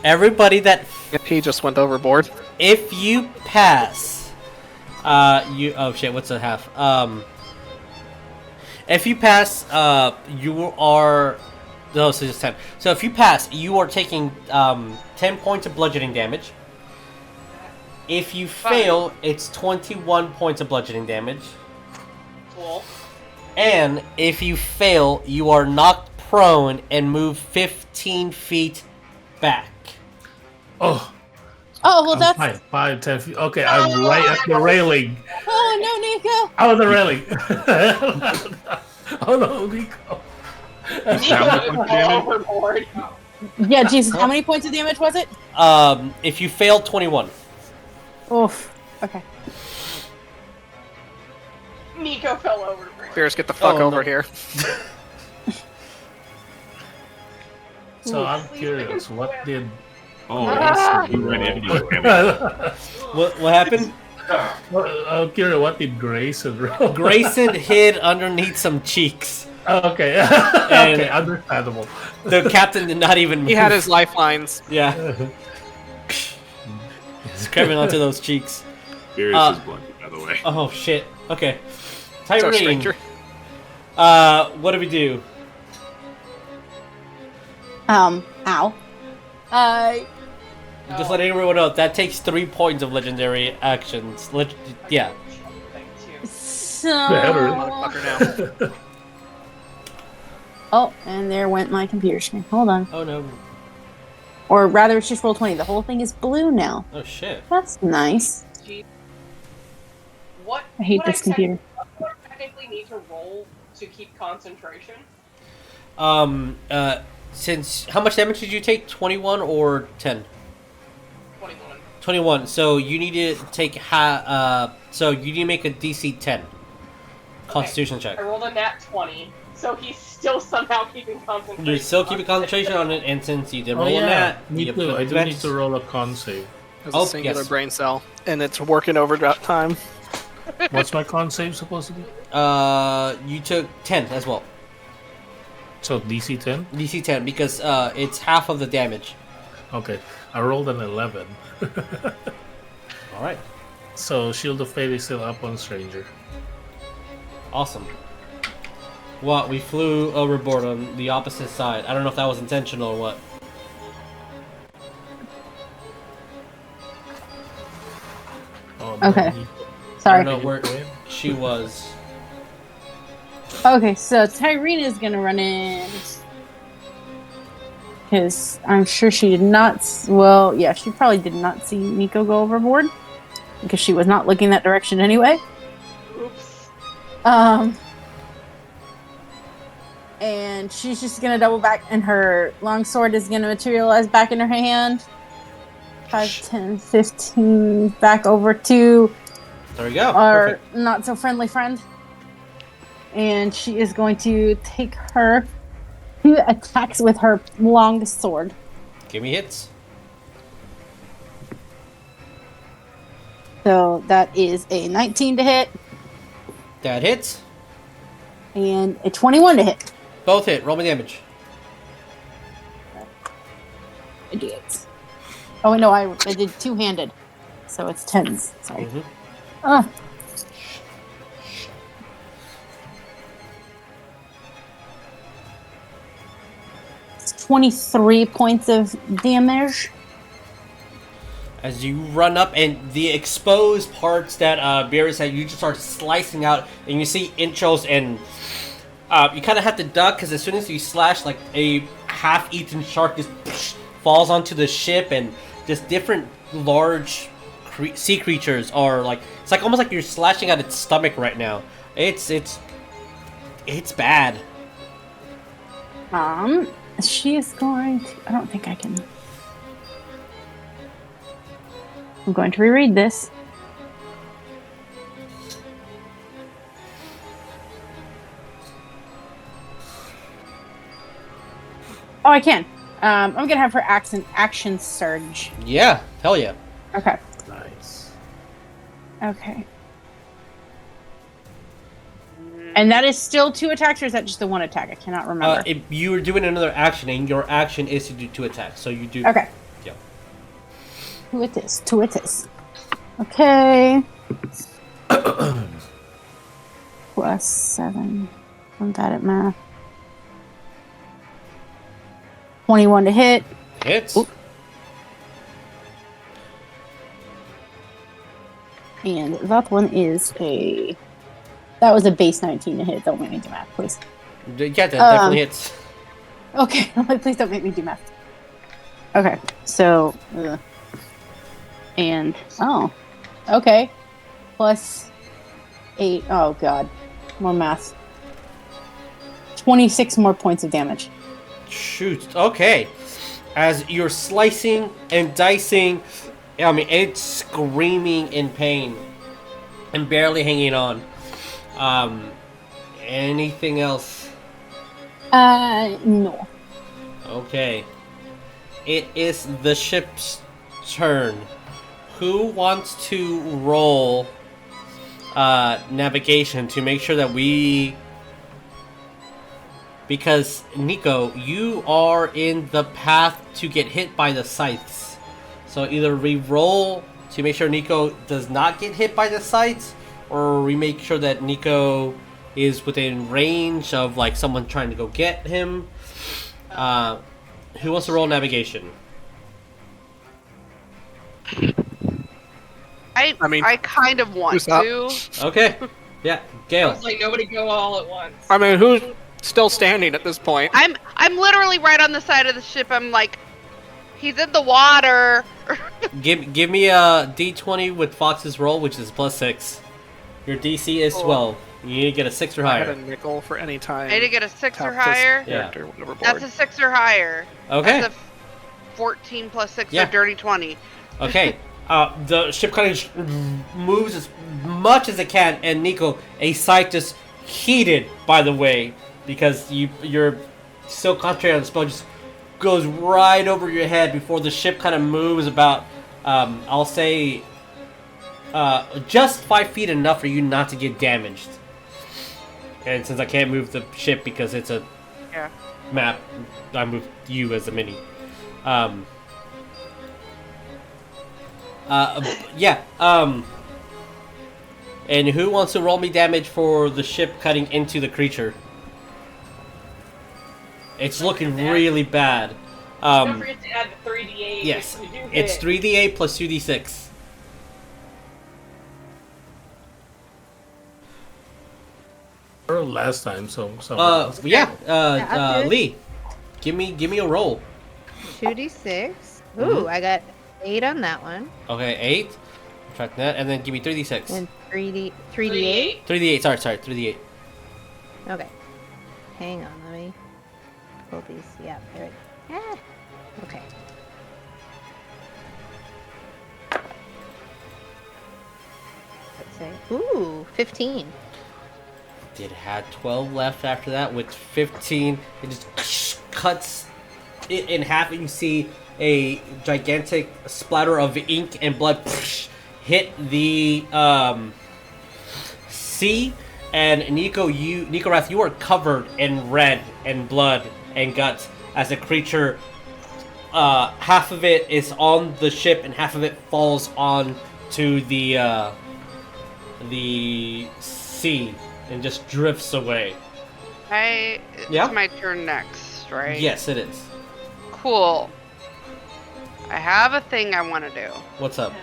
everybody that He just went overboard. if you pass, oh shit, what's a half? If you pass, you are. No, so just 10. So if you pass, you are taking 10 points of bludgeoning damage. If you fail, it's 21 points of bludgeoning damage. Cool. And if you fail, you are knocked prone and move 15 feet back. Oh, Oh, well, I'm that's. fine. 5, 10 feet. Okay, I'm right at the railing. Oh, no, Nico. Oh, the railing. Oh, no, Nico. Nico fell overboard. Yeah, Jesus, how many points of damage was it? If you fail, 21. Oof. Okay. Nico fell overboard. Beerus, get the fuck Oh, over no. here. So I'm curious, what did... Oh, Ah! you ran into it, damn it. What happened? I'm curious, what did Grayson roll? Grayson hid underneath some cheeks. Okay. And- Okay, understandable. The captain did not even move. He had his lifelines. Yeah, he's grabbing onto those cheeks. Beerus is blunted, by the way. Oh shit. Okay. So Tyreen. stranger. What do we do? Ow. Just letting everyone know that takes 3 points of legendary actions. Yeah. So. Better. Motherfucker now. Oh, and there went my computer screen. Hold on. Oh no. Or rather, it's just roll 20. The whole thing is blue now. Oh shit. That's nice. What? I hate what this computer. What do I technically need to roll to keep concentration? Since how much damage did you take? 21 or 10? 21. 21. So you need to take so you need to make a DC 10 Constitution check. I rolled a nat 20, so he's still somehow keeping concentration. You're still keeping concentration on it, and since you did roll yeah. that, Me you too. put I do max- need to roll a con save. It's Oh, a singular yes. brain cell, and it's working overdrive time. What's my con save supposed to be? You took 10 as well. So DC 10? DC 10 because it's half of the damage. Okay. I rolled an 11. All right. So Shield of Fate is still up on Stranger. Awesome. What? We flew overboard on the opposite side. I don't know if that was intentional or what. Oh, Okay. no, I Sorry. don't know where she was. Okay, so Tyreen is gonna run in. Because I'm sure she did not. Well, yeah, she probably did not see Nico go overboard. Because she was not looking that direction anyway. Oops. And she's just gonna double back, and her longsword is gonna materialize back in her hand. 5, 10, 15, back over to There we go. our Perfect. not so friendly friend. And she is going to take her 2 attacks with her long sword. Give me hits. So that is a 19 to hit That hits. and a 21 to hit. Both hit. Roll me damage. Idiots. Oh no, I did two-handed, so it's 10s. Sorry. Mhm. Ah. It's 23 points of damage. As you run up, and the exposed parts that Beerus had, you just start slicing out, and you see intros, and you kind of have to duck because as soon as you slash, like a half-eaten shark just falls onto the ship, and just different large sea creatures are like, it's like almost like you're slashing at its stomach right now. It's bad. She is going to. I don't think I can. I'm going to reread this. Oh, I can. I'm gonna have her action surge. Yeah, hell yeah. Okay. Nice. Okay. And that is still 2 attacks, or is that just the 1 attack? I cannot remember. If you were doing another action, and your action is to do 2 attacks, so you do. Okay. Yeah. 2 it is. 2 it is. Okay. Plus 7. I'm bad at math. 21 to hit. Hits. Oop. And that one is a... That was a base 19 to hit. Don't make me do math, please. Yeah, that definitely hits. Okay, please don't make me do math. Okay, so... and... Oh. Okay. Plus 8. Oh, God. More math. 26 more points of damage. Shoot. Okay. As you're slicing and dicing, I mean, it's screaming in pain and barely hanging on. Anything else? No. Okay. It is the ship's turn. Who wants to roll navigation to make sure that we... Because, Nico, you are in the path to get hit by the scythes. So either we roll to make sure Nico does not get hit by the scythes, or we make sure that Nico is within range of like someone trying to go get him. Who wants to roll navigation? I mean, I kind of want who's up? to. Okay. Yeah, Gale. It's like nobody go all at once. I mean, who's still standing at this point? I'm literally right on the side of the ship. I'm like, He's in the water. Give me a D20 with Fox's roll, which is +6. Your DC is 12. You need to get a 6 or I had higher. a nickel for any time. I need to get a 6 or tap this higher. character overboard. That's a 6 or higher. Okay. That's a 14 plus 6, Yeah. so dirty 20. Okay. The ship kind of moves as much as it can, and Nico, a sight just heated, by the way, because you're so concentrated on the spell, just goes right over your head before the ship kind of moves about, I'll say, just 5 feet, enough for you not to get damaged. And since I can't move the ship because it's a map, I moved you as a mini. And who wants to roll me damage for the ship cutting into the creature? It's looking really bad. Don't forget to add the 3d8. Yes, if we do hit. it's 3d8 plus 2d6. Or last time, so I'll do it. Lee, give me a roll. 2d6. Ooh, I got 8 on that one. Okay, 8. Track that, and then give me 3d6. And 3d8. 3d8. Sorry, 3d8. Okay. Hang on, let me pull these. Yeah, there it. Ah. Okay. Let's say. Ooh, 15. It had 12 left after that. With 15, it just cuts it in half, and you see a gigantic splatter of ink and blood hit the sea. And Nycorath, you are covered in red and blood and guts as a creature. Half of it is on the ship, and half of it falls on to the sea and just drifts away. It's my turn next, right? Yes, it is. Cool. I have a thing I want to do. What's up?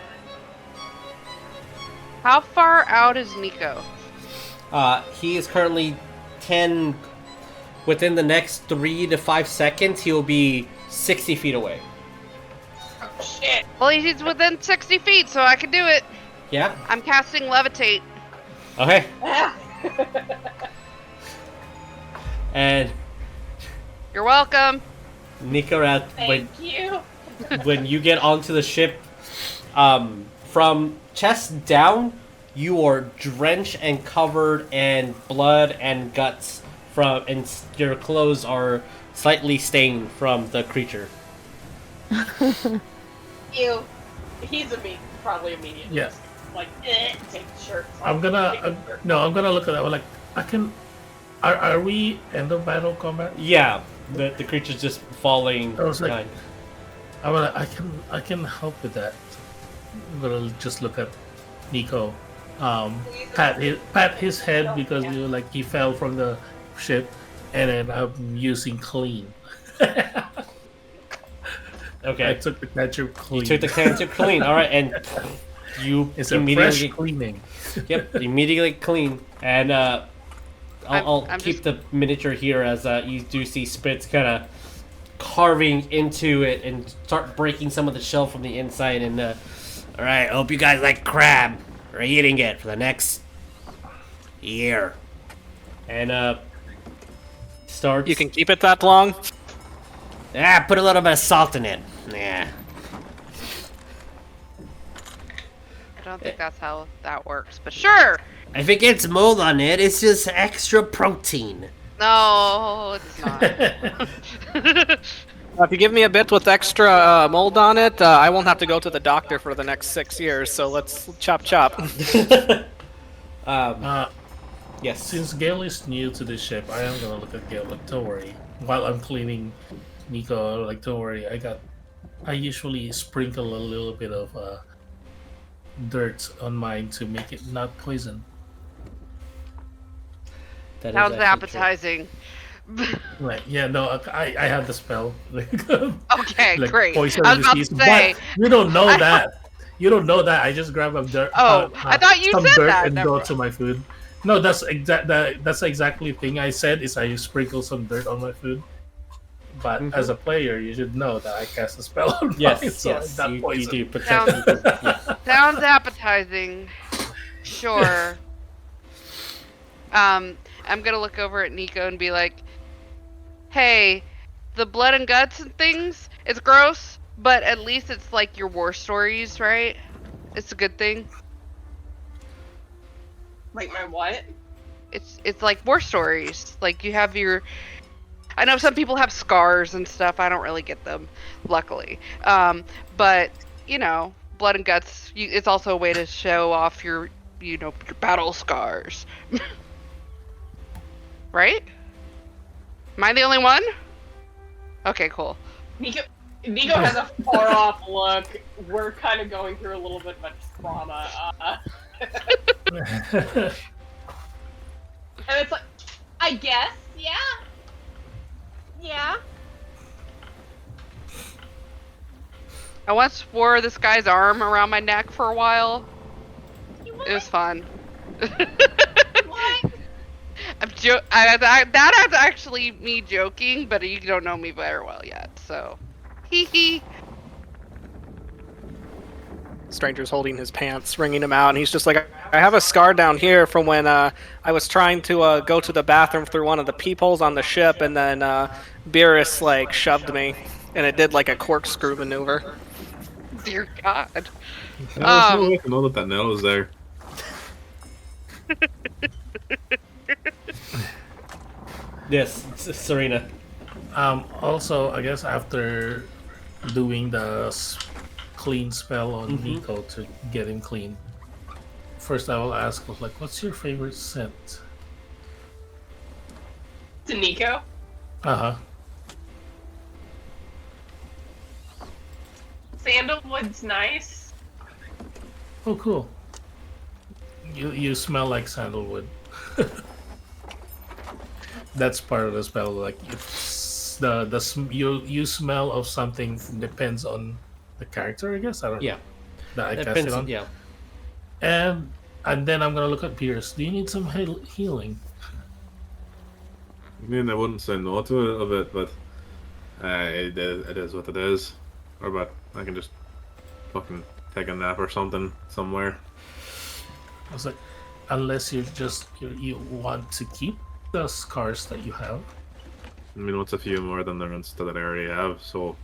How far out is Nico? He is currently 10. Within the next 3 to 5 seconds, he'll be 60 feet away. Oh, shit. Well, he's within 60 feet, so I can do it. Yeah? I'm casting Levitate. Okay. And You're welcome. Nycorath, Thank you. when you get onto the ship, from chest down, you are drenched and covered in blood and guts and your clothes are slightly stained from the creature. Ew. He's probably immediately. Yeah. Like, take the shirt. I'm gonna look at that. Like, are we end of battle combat? Yeah, the creature's just falling. I was like- behind. I can help with that. I'm gonna just look at Nico, pat his head because he fell from the ship, and then I'm using clean. Okay. I took the cantrip clean. You took the cantrip clean. All right, and you It's a immediately fresh cleaning. Yep, immediately clean. And I'll I'm keep just- the miniature here as you do see Spitz kind of carving into it and start breaking some of the shell from the inside. And all right, I hope you guys like crab. We're eating it for the next year. And starts. You can keep it that long? Put a little bit of salt in it. Yeah. I don't think that's how that works, but sure. If it gets mold on it, it's just extra protein. No, it's not. If you give me a bit with extra mold on it, I won't have to go to the doctor for the next 6 years, so let's chop. Yes. Since Gale is new to the ship, I am gonna look at Gale. Like, don't worry. While I'm cleaning Nico, like, don't worry. I usually sprinkle a little bit of dirt on mine to make it not poison. That is Sounds actually appetizing. Right? Yeah. No, I have the spell. Okay, like great. poison I was about to disease, say. but you don't know that. You don't know that. I just grab a dirt. Oh, I thought you some said dirt that. and Never go mind. to my food. No, that's exactly the thing I said. Is I sprinkle some dirt on my food. But as a player, you should know that I cast a spell on mine, Yes, so yes, I'm not you poisoned. do protect. Yeah. Sounds appetizing. Sure. I'm gonna look over at Nico and be like, "Hey, the blood and guts and things, it's gross, but at least it's like your war stories, right? It's a good thing. Like my what? It's like war stories. Like you have your. I know some people have scars and stuff. I don't really get them, luckily. But you know, blood and guts. It's also a way to show off your your battle scars." Right? Am I the only one? Okay, cool. Nico has a far off look. We're kind of going through a little bit of a trauma. And it's like, I guess, yeah. Yeah. I once wore this guy's arm around my neck for a while. It was fun. What? That's actually me joking, but you don't know me very well yet, so. Hee hee. Stranger's holding his pants, wringing him out, and he's just like, I have a scar down here from when I was trying to go to the bathroom through one of the peepholes on the ship, and then Beerus like shoved me, and it did like a corkscrew maneuver. Dear God. There's no way to know that nail is there. Yes, Serena. Also, I guess after doing the clean spell on Nico to get him clean, first I will ask, like, what's your favorite scent? To Nico? Uh-huh. Sandalwood's nice. Oh, cool. You smell like sandalwood. That's part of the spell. Like it's you smell of something depends on the character. I guess I don't. Yeah. know. That I cast Depends. it on. Yeah. And then I'm gonna look at Beerus. Do you need some healing? I mean, I wouldn't say no to it, but it is what it is. Or but I can just fucking take a nap or something somewhere. I was like, unless you want to keep the scars that you have. I mean, what's a few more than the ones that I already have? So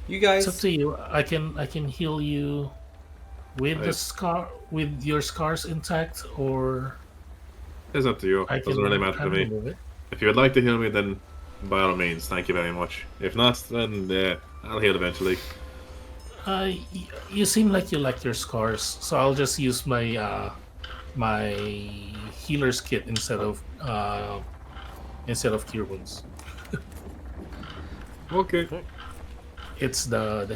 You guys. It's up to you. I can heal you with the scar, with your scars intact, or it's up to you. I It doesn't can really matter to me. remove it. If you would like to heal me, then by all means, thank you very much. If not, then I'll heal eventually. You seem like you like your scars, so I'll just use my my healer's kit instead of cure wounds. Okay. It's the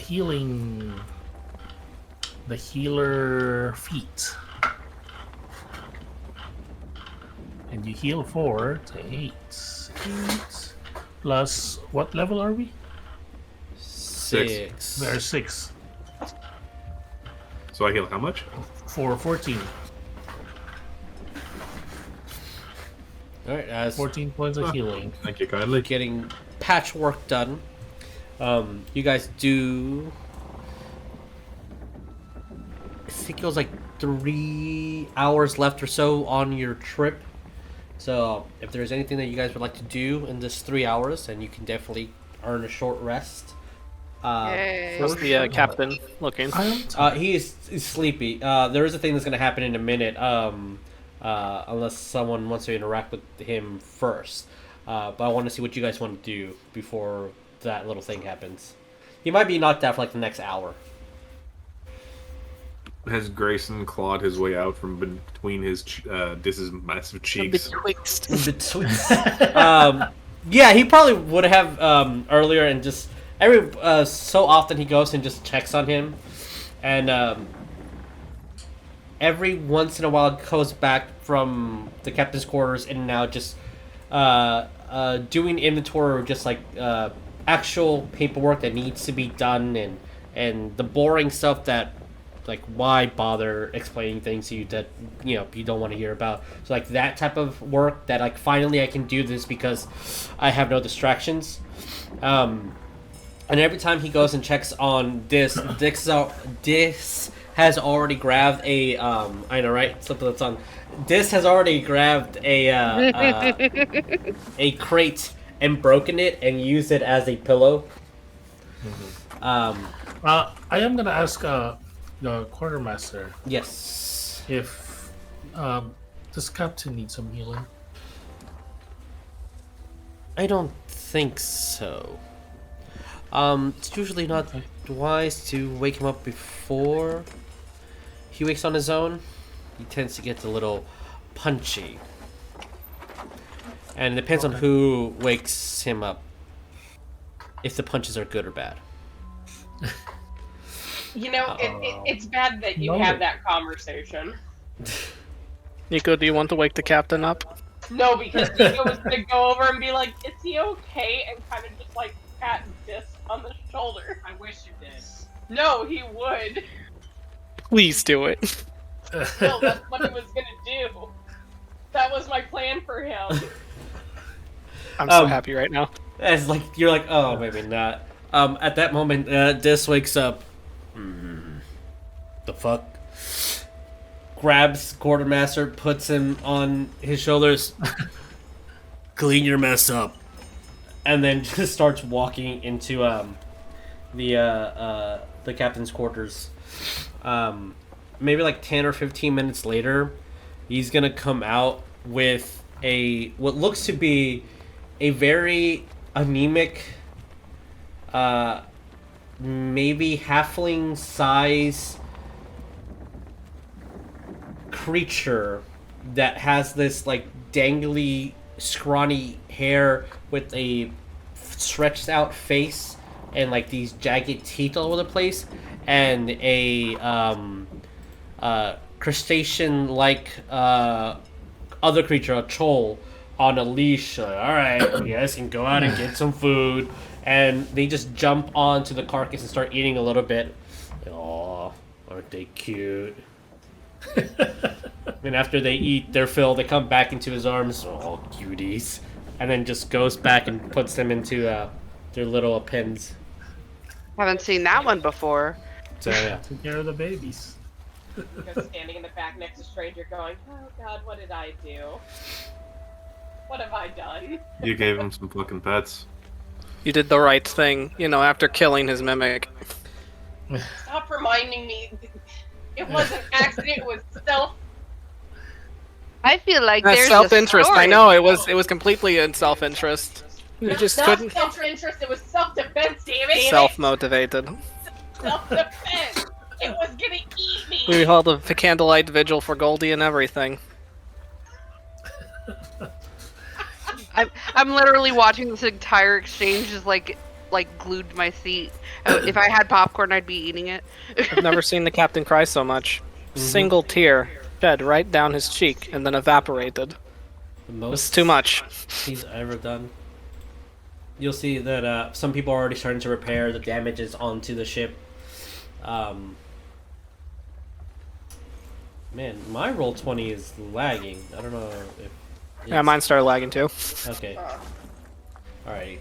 healer feat, and you heal 4 to 8 plus what level are we? 6. We're 6 So I heal how much? for 14. All right, as 14 points of healing. Thank you kindly. getting patchwork done, you guys do. I think it was like 3 hours left or so on your trip. So if there's anything that you guys would like to do in this 3 hours, then you can definitely earn a short rest. Yay. How's the captain looking? He's sleepy. There is a thing that's going to happen in a minute, unless someone wants to interact with him first. But I want to see what you guys want to do before that little thing happens. He might be knocked out for like the next hour. Has Grayson clawed his way out from between his massive cheeks? Yeah, he probably would have earlier, and just every so often he goes and just checks on him, and every once in a while goes back from the captain's quarters in and out, just doing inventory, or just like actual paperwork that needs to be done, and the boring stuff that like why bother explaining things to you that you don't want to hear about. So like that type of work that like finally I can do this because I have no distractions. And every time he goes and checks on this has already grabbed a I know, right? Slip of the tongue. This has already grabbed a crate and broken it and used it as a pillow. I am gonna ask the quartermaster Yes. if does Captain need some healing? I don't think so. It's usually not wise to wake him up before he wakes on his own. He tends to get a little punchy. And it depends on who wakes him up, if the punches are good or bad. It's bad that you have that conversation. Nico, do you want to wake the captain up? No, because Nico was gonna go over and be like, "Is he okay?" and kind of just like pat Dis on the shoulder. I wish you did. No, he would. Please do it. No, that's what he was gonna do. That was my plan for him. I'm so happy right now. As like you're like, oh, maybe not. At that moment, Dis wakes up. The fuck? Grabs quartermaster, puts him on his shoulders. Clean your mess up, and then just starts walking into the captain's quarters. Maybe like 10 or 15 minutes later, he's gonna come out with what looks to be a very anemic, maybe halfling size creature that has this like dangly, scrawny hair with a stretched out face and like these jagged teeth all over the place, and a crustacean like other creature, a troll, on a leash. All right, you guys can go out and get some food. And they just jump onto the carcass and start eating a little bit. Aw, aren't they cute? And after they eat their fill, they come back into his arms. Oh, cuties. And then just goes back and puts them into their little pens. Haven't seen that one before. So, yeah. Take care of the babies. Nico's standing in the back next to Stranger going, "Oh god, what did I do? What have I done?" You gave him some fucking pets. You did the right thing, after killing his mimic. Stop reminding me. It wasn't accident, it was self. I feel like That's there's self-interest. A story. I know it was completely in self-interest. You just Not couldn't. self-interest, it was self-defense, damn it! Self-motivated. Self-defense! It was gonna eat me! We held a candlelight vigil for Goldie and everything. I'm literally watching this entire exchange just like glued to my seat. If I had popcorn, I'd be eating it. I've never seen the captain cry so much. Single tear shed right down his cheek and then evaporated. The It most was too much. he's ever done. You'll see that some people are already starting to repair the damages onto the ship. Man, my roll 20 is lagging. I don't know if... Yeah, mine started lagging too. Okay. Alrighty.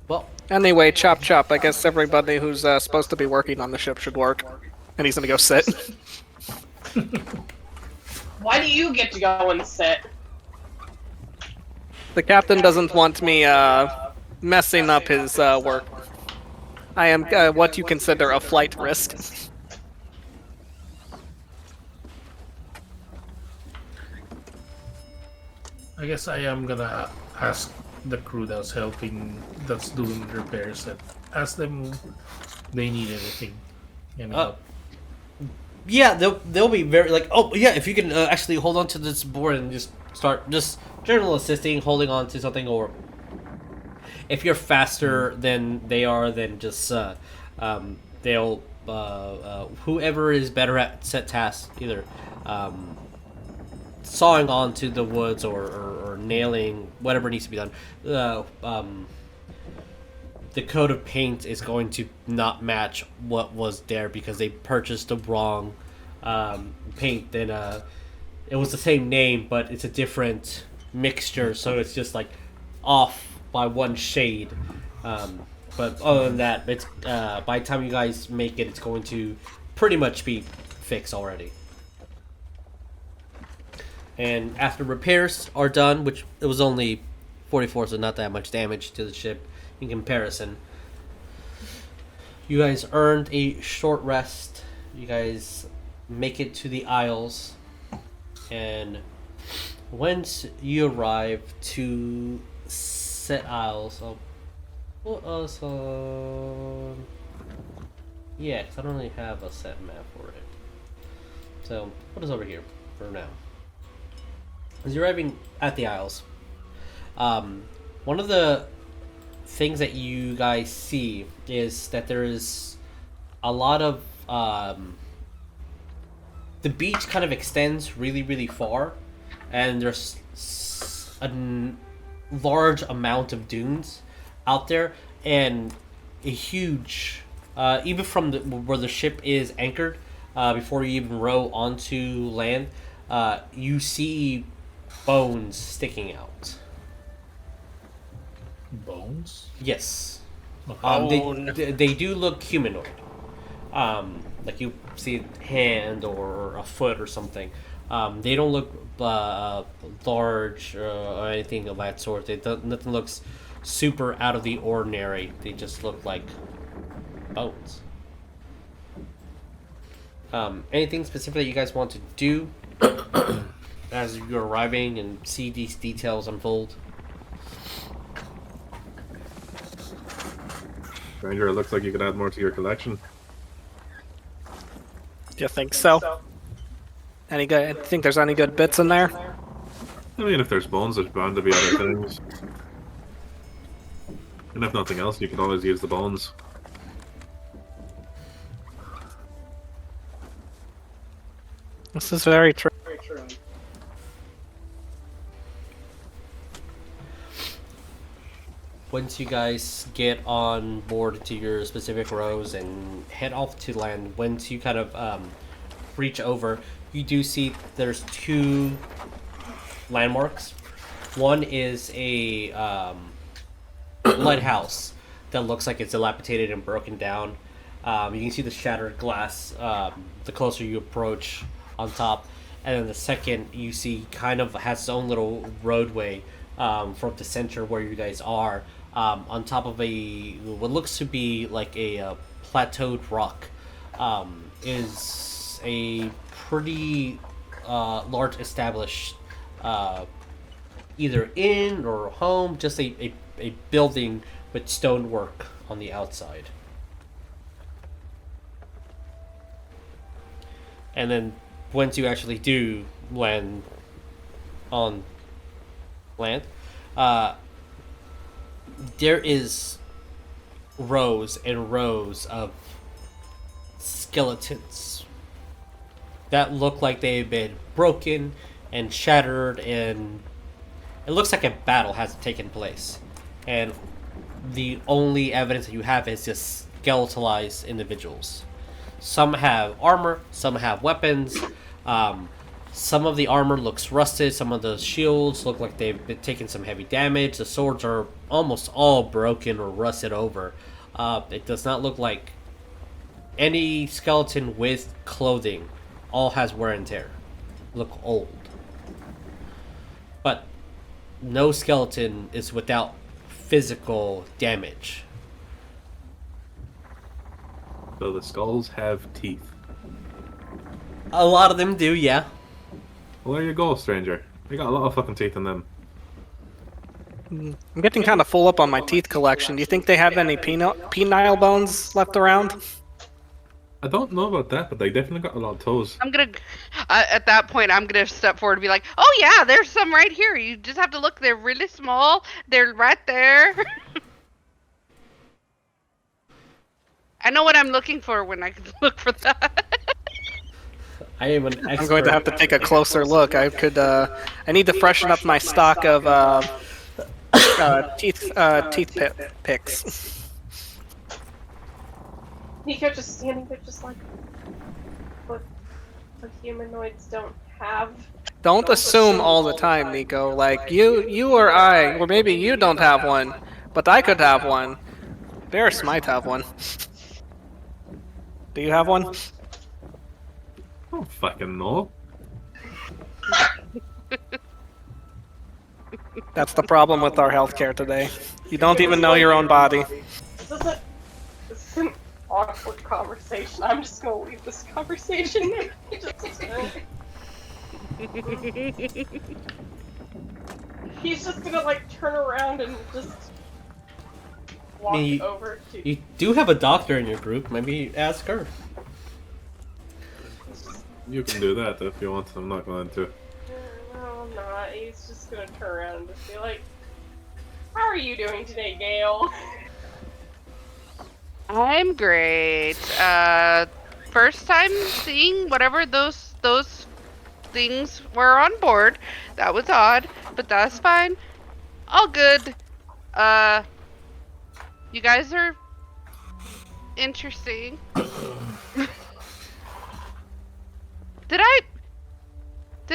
Well, Anyway, chop chop. I guess everybody who's supposed to be working on the ship should work. And he's gonna go sit. Why do you get to go and sit? The captain doesn't want me messing up his work. I am what you consider a flight risk. I guess I am gonna ask the crew that's doing repairs, and ask them if they need anything. yeah, they'll be very like, oh yeah, if you can actually hold on to this board and just start just general assisting, holding on to something, or if you're faster than they are, then just they'll whoever is better at set tasks, either sawing onto the woods or nailing whatever needs to be done, the coat of paint is going to not match what was there because they purchased the wrong paint. Then it was the same name, but it's a different mixture, so it's just like off by one shade. But other than that, it's by the time you guys make it, it's going to pretty much be fixed already. And after repairs are done, which it was only 44, so not that much damage to the ship in comparison, you guys earned a short rest. You guys make it to the Isles, and once you arrive to Set Isles, yeah, 'cause I don't really have a set map for it. So what is over here for now? As you're arriving at the Isles, one of the things that you guys see is that there is a lot of the beach kind of extends really, really far, and there's a large amount of dunes out there, and a huge, even from where the ship is anchored, before you even row onto land, you see bones sticking out. Bones? Yes. Bone. They do look humanoid. Like you see a hand or a foot or something. They don't look large or anything of that sort. Nothing looks super out of the ordinary. They just look like bones. Anything specific that you guys want to do as you're arriving and see these details unfold? Ranger, it looks like you could add more to your collection. Do you think so? Any good? Think there's any good bits in there? I mean, if there's bones, there's bound to be other things. And if nothing else, you can always use the bones. This is very true. Once you guys get on board to your specific rows and head off to land, once you kind of reach over, you do see there's two landmarks. One is a lighthouse that looks like it's dilapidated and broken down. You can see the shattered glass the closer you approach on top. And then the second you see kind of has its own little roadway from the center where you guys are, on top of what looks to be like a plateaued rock. Is a pretty large established either inn or home, just a building with stonework on the outside. And then once you actually do land on land, there is rows and rows of skeletons that look like they've been broken and shattered, and it looks like a battle has taken place. And the only evidence that you have is just skeletalized individuals. Some have armor, some have weapons. Some of the armor looks rusted, some of the shields look like they've been taking some heavy damage. The swords are almost all broken or rusted over. It does not look like any skeleton with clothing all has wear and tear. Look old. But no skeleton is without physical damage. So the skulls have teeth. A lot of them do, yeah. Well, there you go, stranger. You got a lot of fucking teeth in them. I'm getting kind of full up on my teeth collection. Do you think they have any penile bones left around? I don't know about that, but they definitely got a lot of toes. I'm gonna, at that point, I'm gonna step forward and be like, "Oh yeah, there's some right here. You just have to look. They're really small. They're right there." I know what I'm looking for when I can look for that. I am an expert. I'm going to have to take a closer look. I need to freshen up my stock of teeth picks. Nico just standing there, just like, what humanoids don't have. Don't assume all the time, Nico. Like, you or I, or maybe you don't have one, but I could have one. Beerus might have one. Do you have one? I don't fucking know. That's the problem with our healthcare today. You don't even know your own body. This is an awkward conversation. I'm just gonna leave this conversation. He's just gonna like turn around and just walk over to. You do have a doctor in your group. Maybe ask her. You can do that if you want. I'm not going to. No, I'm not. He's just gonna turn around and just be like, "How are you doing today, Gale?" I'm great. First time seeing whatever those things were on board. That was odd, but that's fine. All good. You guys are interesting. Did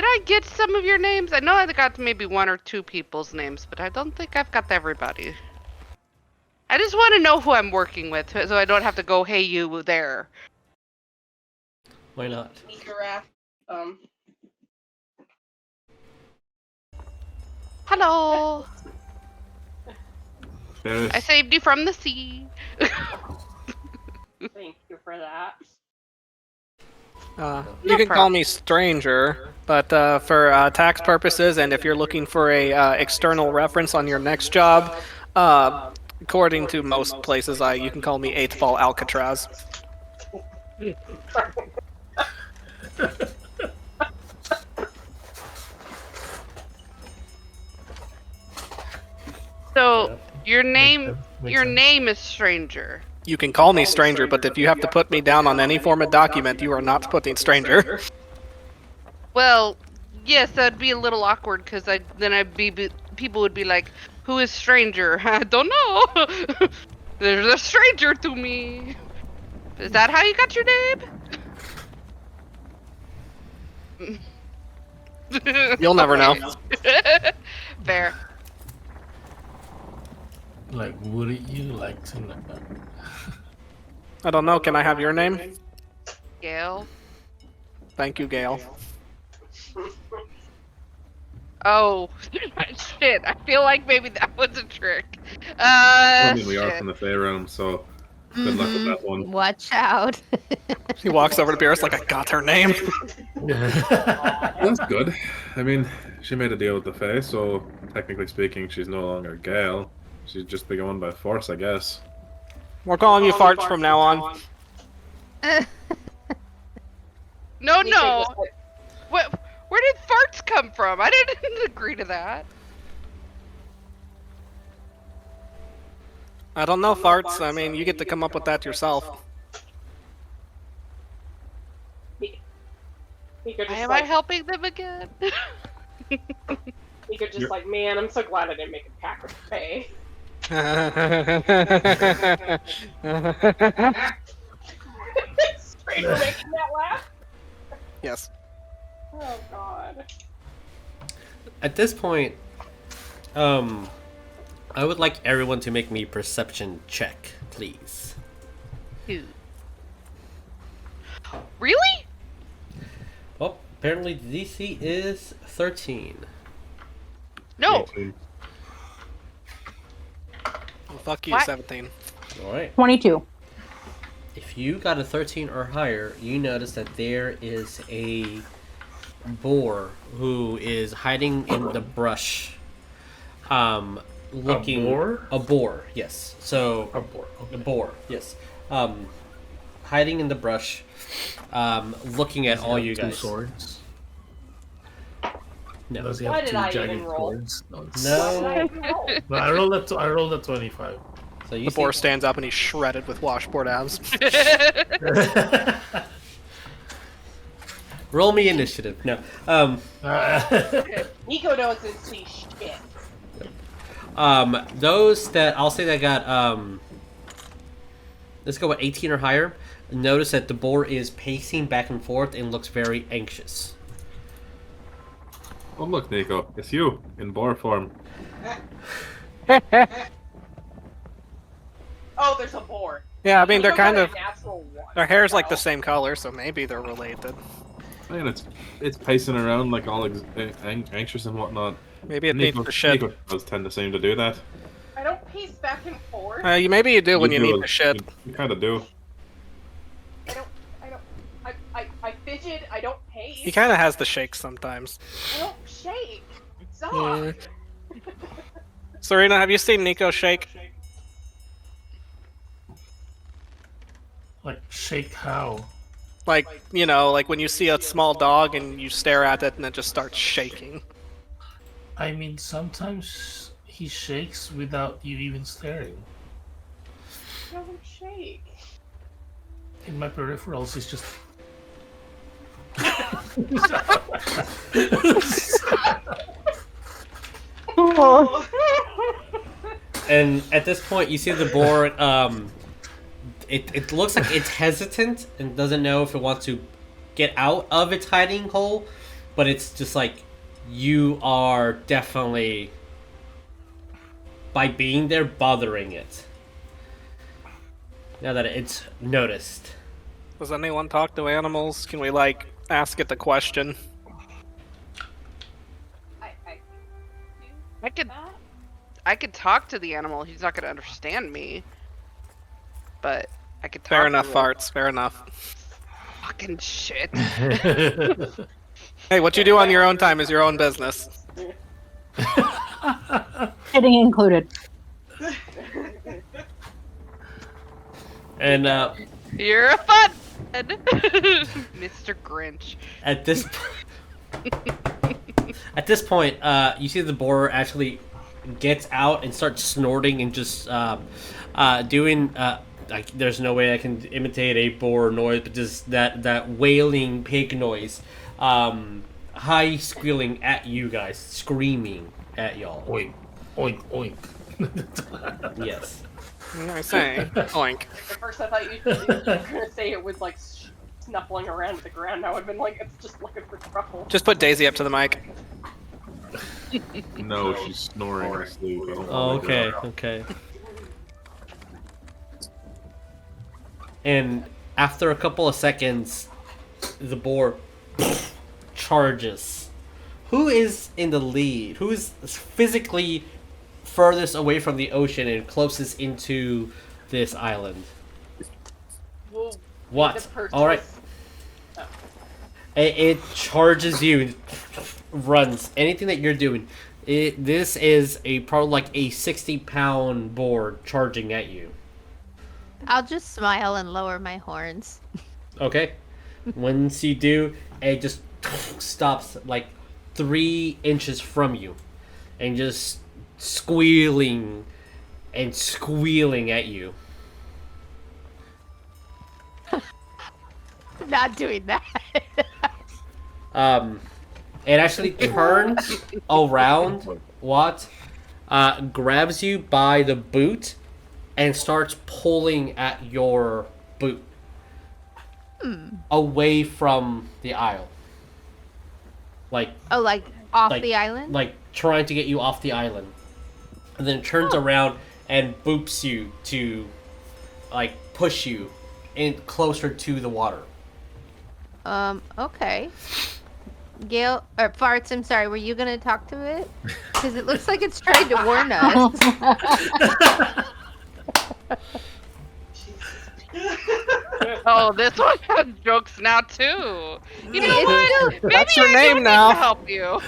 I get some of your names? I know I got maybe one or two people's names, but I don't think I've got everybody. I just want to know who I'm working with, so I don't have to go, hey, you there. Why not? Nycorath, Hello. Beerus, I saved you from the sea. Thank you for that. You can call me Stranger, but for tax purposes, and if you're looking for a external reference on your next job, according to most places, you can call me 8th Ball Alcatraz. So your name Makes sense. is Stranger. You can call me Stranger, but if you have to put me down on any form of document, you are not putting Stranger. Well, yes, that'd be a little awkward because people would be like, "Who is Stranger?" I don't know. There's a stranger to me. Is that how you got your name? You'll never know. Fair. Like, wouldn't you like to know? I don't know. Can I have your name? Gale. Thank you, Gale. Oh, shit. I feel like maybe that was a trick. I mean, we are Shit. from the Fey realm, so good luck with that one. Watch out. He walks over to Beerus like, I got her name. That's good. I mean, she made a deal with the Fae, so technically speaking, she's no longer Gale. She's just be going by force, I guess. We're calling you Farts from now on. No. Nico just, like, Where did farts come from? I didn't agree to that. I don't know, Farts. I mean, you get to come up with that yourself. Nico just Am like, I helping them again? Nico just like, man, I'm so glad I didn't make a pact with Faye. Straight for making that laugh. Yes. Oh god. At this point, I would like everyone to make me a perception check, please. Dude. Really? Well, apparently the DC is 13. No. 18. Well, fuck you, What? 17. All right. 22. If you got a 13 or higher, you notice that there is a boar who is hiding in the brush. Looking. A boar? A boar, yes. So A boar. a boar, yes. Hiding in the brush, looking at all you Two guys. swords. No. Does he Why have did two I even jagged roll? swords? No. No. No, I rolled a 25. So you The see, boar stands up and he's shredded with washboard abs. roll me initiative. No. Nico doesn't see shit. Those that I'll say that got let's go with 18 or higher. notice that the boar is pacing back and forth and looks very anxious. Oh look, Nico, it's you in boar form. Oh, there's a boar. Yeah, I mean they're Nico kind got of a natural one, their hair's like the so- same color, so maybe they're related. Man, it's pacing around like all anxious and whatnot. Maybe it needs Nico, to shit. Nico does tend to seem to do that. I don't pace back and forth. Maybe you do when you need to shit. You kind of do. I don't. I fidget. I don't pace. He kind of has the shakes sometimes. I don't shake. Stop. Yeah. Serena, have you seen Nico shake? Like, shake how? Like, you know, like when you see a small dog and you stare at it and it just starts shaking. I mean, sometimes he shakes without you even staring. It doesn't shake. In my peripherals, it's just. And at this point, you see the boar. It looks like it's hesitant and doesn't know if it wants to get out of its hiding hole, but it's just like you are definitely, by being there, bothering it. Now that it's noticed. Does anyone talk to animals? Can we, like, ask it the question? I could talk to the animal. He's not gonna understand me. But I could talk Fair enough, to him. farts. Fair enough. Fucking shit. Hey, what you do on your own time is your own business. Hitting included. And You're a fun Mr. Grinch. at this at this point, you see the boar actually gets out and starts snorting and just doing. Like, there's no way I can imitate a boar noise, but just that wailing pig noise, high squealing at you guys, screaming at y'all. Oink, oink, oink. Yes. I say, oink. At first I thought you were gonna say it was like snuffling around the ground. Now I've been like, it's just looking for trouble. Just put Daisy up to the mic. No, she's snoring asleep. I don't Oh, wanna wake her okay, up. okay. And after a couple of seconds, the boar charges. Who is in the lead? Who is physically furthest away from the ocean and closest into this island? Well, What? the person All right. is- Oh. It charges you, runs. Anything that you're doing, this is probably like a 60-pound boar charging at you. I'll just smile and lower my horns. Okay. Once you do, it just stops like 3 inches from you, and just squealing and squealing at you. Not doing that. It actually turns around, grabs you by the boot, and starts pulling at your boot away from the isle. Like Off like- the island? like trying to get you off the island, and then it turns around and boops you to like push you in closer to the water. Okay. Gail, or Farts, I'm sorry, were you gonna talk to it? Because it looks like it's trying to warn us. Oh, this one has jokes now too. You know It's what? still- Maybe That's your I name don't now. need to help you.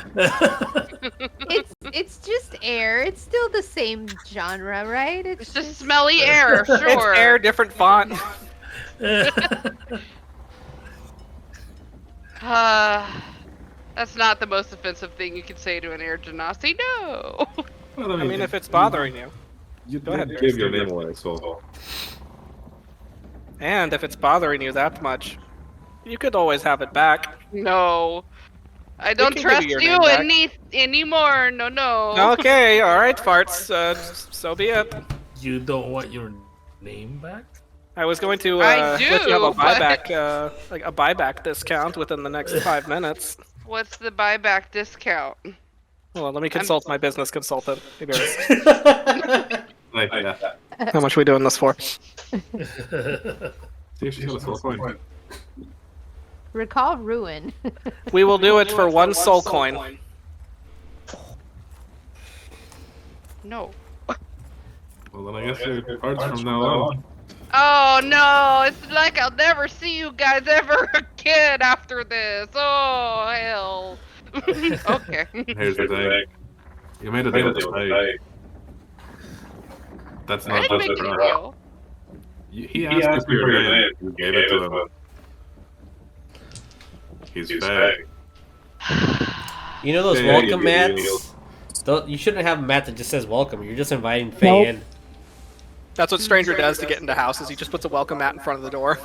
It's just air. It's still the same genre, right? It's just smelly air, It's sure. air, different font. That's not the most offensive thing you could say to an air genasi. No. Well, I mean, if it's bothering you. you Go ahead, give your name away, so And if it's bothering you that much, you could always have it back. No. I don't can give trust you your you name back. anymore. No, no. Okay, alright, Farts. So be it. You don't want your name back? I was going to I let you have a do, but- buyback, like a buyback discount within the next 5 minutes. What's the buyback discount? Well, let me consult my business consultant. Hey, Beerus. Like, yeah. How much are we doing this for? See if she's got a soul coin. Recall ruin. We will do it for 1 soul coin. No. Well, then I guess your cards from now on. Oh no! It's like I'll never see you guys ever again after this. Oh hell. Okay. Here's the thing. You made a deal with Tay. That's I not didn't just make a any draw. deal. He asked you for your name. You gave it to him. He's fake. You know those Yeah, welcome you get mats? You shouldn't have a mat that just says welcome. You're just inviting Faye Nope. in. That's what Stranger does to get into houses. He just puts a welcome mat in front of the door.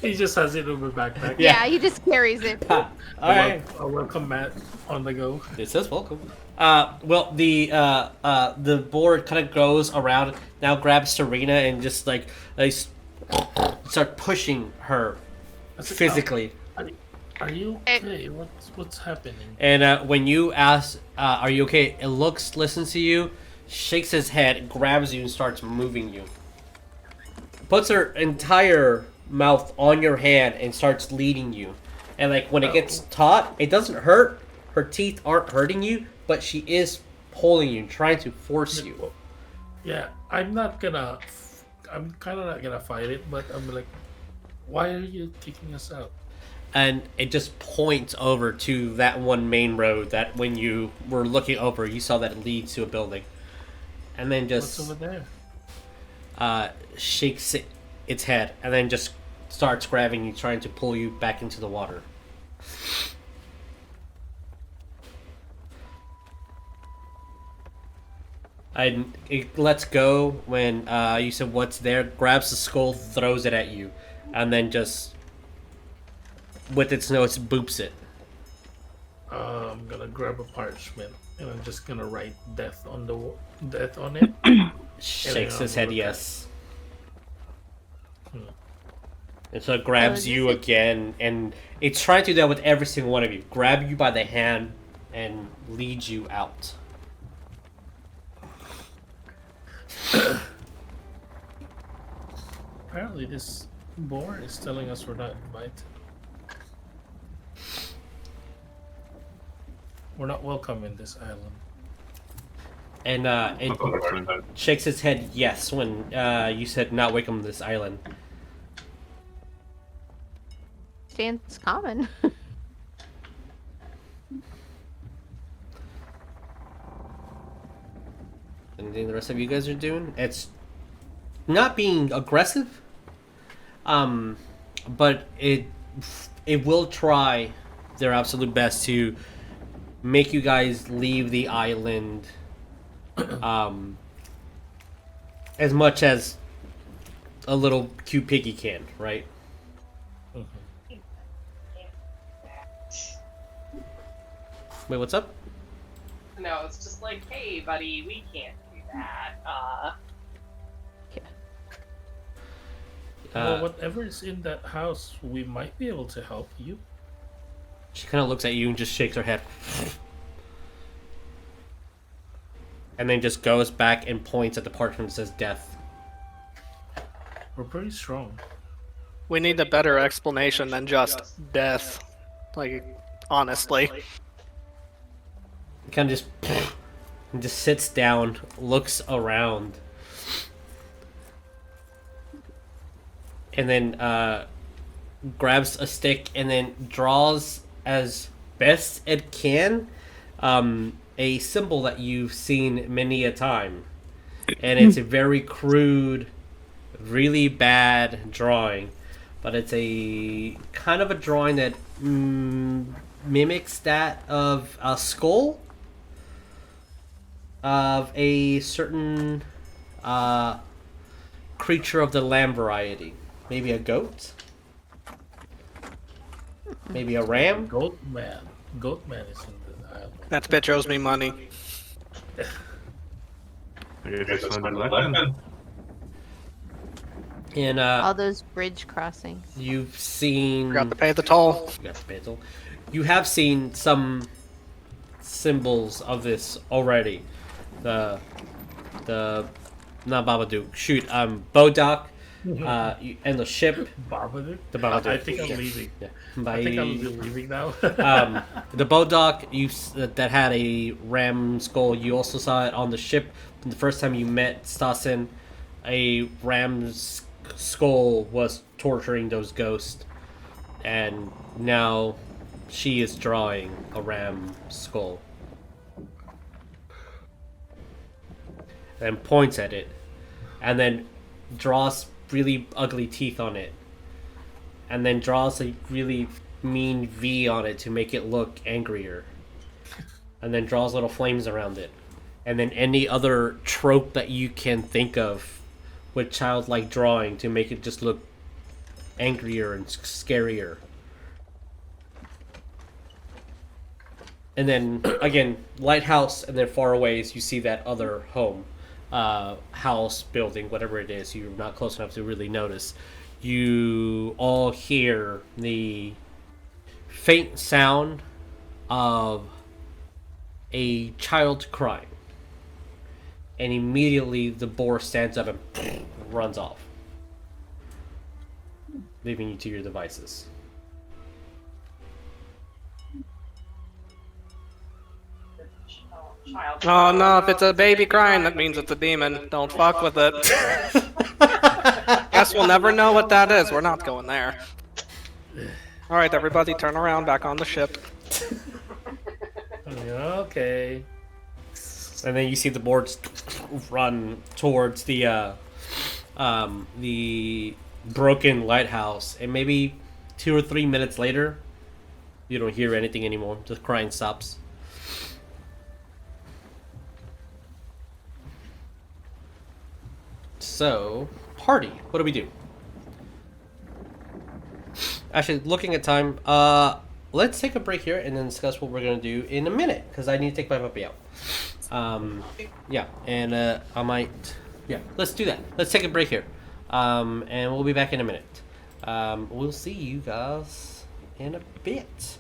He just has it in the backpack. Yeah, he just carries it. All right. A welcome mat on the go. It says welcome. Well, the board kind of goes around, now grabs Serena and just like start pushing her physically. Are you okay? What's happening? And when you ask, "Are you okay?" it listens to you, shakes his head, grabs you, and starts moving you. Puts her entire mouth on your hand and starts leading you. And like when it gets taut, it doesn't hurt. Her teeth aren't hurting you, but she is pulling you, trying to force you. Yeah, I'm kind of not gonna fight it, but I'm like, why are you kicking us out? And it just points over to that one main road that when you were looking over, you saw that it leads to a building. And then just What's over there? shakes its head and then just starts grabbing you, trying to pull you back into the water. And it lets go when you said what's there, grabs the skull, throws it at you, and then just with its nose boops it. I'm gonna grab a parchment and I'm just gonna write death on it. Shakes his head yes. Hmm. And so it grabs you again, and it's trying to do that with every single one of you. Grab you by the hand and lead you out. Apparently this board is telling us we're not invited. We're not welcome in this island. And it shakes its head yes when you said not welcome to this island. Stands common. Anything the rest of you guys are doing? It's not being aggressive, but it will try their absolute best to make you guys leave the island as much as a little cute piggy can, right? Wait, what's up? No, it's just like, hey, buddy, we can't do that. Well, whatever is in that house, we might be able to help you. She kind of looks at you and just shakes her head. And then just goes back and points at the parchment that says death. We're pretty strong. We need a better explanation than just death. Like, honestly. Kind of just sits down, looks around, and then grabs a stick and then draws as best it can a symbol that you've seen many a time, and it's a very crude, really bad drawing, but it's a kind of a drawing that mimics that of a skull of a certain creature of the lamb variety. Maybe a goat? Maybe a ram? Goat man is in the island. That bitch owes me money. I guess it's time to let in. And All those bridge crossings. you've seen. Forgot to pay the toll. Forgot to pay the toll. You have seen some symbols of this already. The not Babadook. Shoot, Bodoc. And the ship. Babadook? The Babadook. I think I'm leaving. Yeah. I think I'm leaving now. The Bodoc that had a ram skull. You also saw it on the ship. The first time you met Stassen, a ram's skull was torturing those ghosts, and now she is drawing a ram skull and points at it, and then draws really ugly teeth on it, and then draws a really mean V on it to make it look angrier, and then draws little flames around it, and then any other trope that you can think of with childlike drawing to make it just look angrier and scarier. And then again, lighthouse, and then far away as you see that other home, house, building, whatever it is. You're not close enough to really notice. You all hear the faint sound of a child crying, and immediately the boar stands up and runs off, leaving you to your devices. Oh no, if it's a baby crying, that means it's a demon. Don't fuck with it. Guess we'll never know what that is. We're not going there. Alright, everybody turn around, back on the ship. Okay. And then you see the boards run towards the broken lighthouse, and maybe 2 or 3 minutes later, you don't hear anything anymore. The crying stops. So, party. What do we do? Actually, looking at time, let's take a break here and then discuss what we're going to do in a minute, because I need to take my puppy out. Yeah, and I might... Yeah, let's do that. Let's take a break here. And we'll be back in a minute. We'll see you guys in a bit.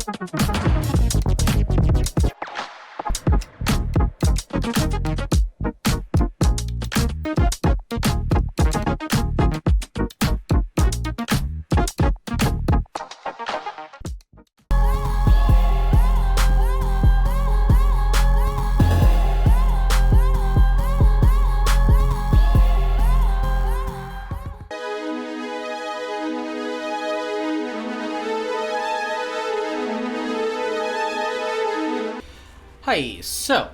Hi, so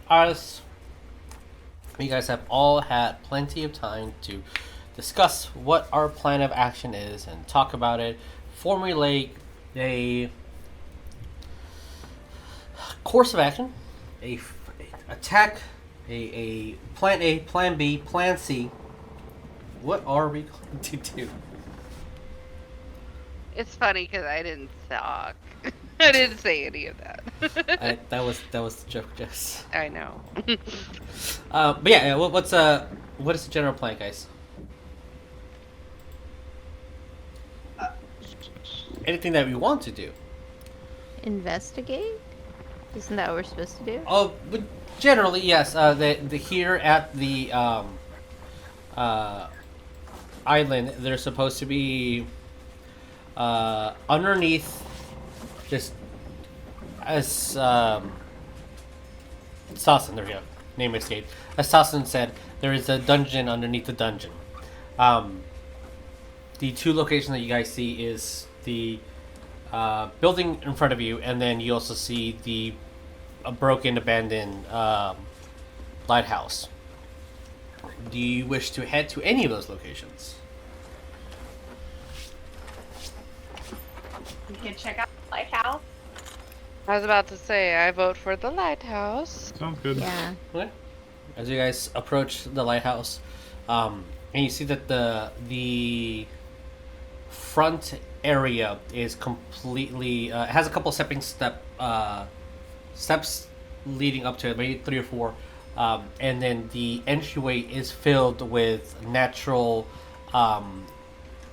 as you guys have all had plenty of time to discuss what our plan of action is and talk about it, formulate a course of action, a attack, a plan A, plan B, plan C. What are we going to do? It's funny because I didn't talk. I didn't say any of that. That was the joke, Jess. I know. But yeah, what is the general plan, guys? Anything that we want to do? Investigate? Isn't that what we're supposed to do? Oh, but generally, yes. The here at the island, there's supposed to be underneath, just as Sasson, there we go, name escaped. As Sasson said, there is a dungeon underneath the dungeon. The two locations that you guys see is the building in front of you, and then you also see the broken, abandoned lighthouse. Do you wish to head to any of those locations? We can check out the lighthouse. I was about to say, I vote for the lighthouse. Sounds good. Yeah. Okay. As you guys approach the lighthouse, and you see that the front area is completely has a couple stepping steps leading up to it, maybe 3 or 4, and then the entryway is filled with natural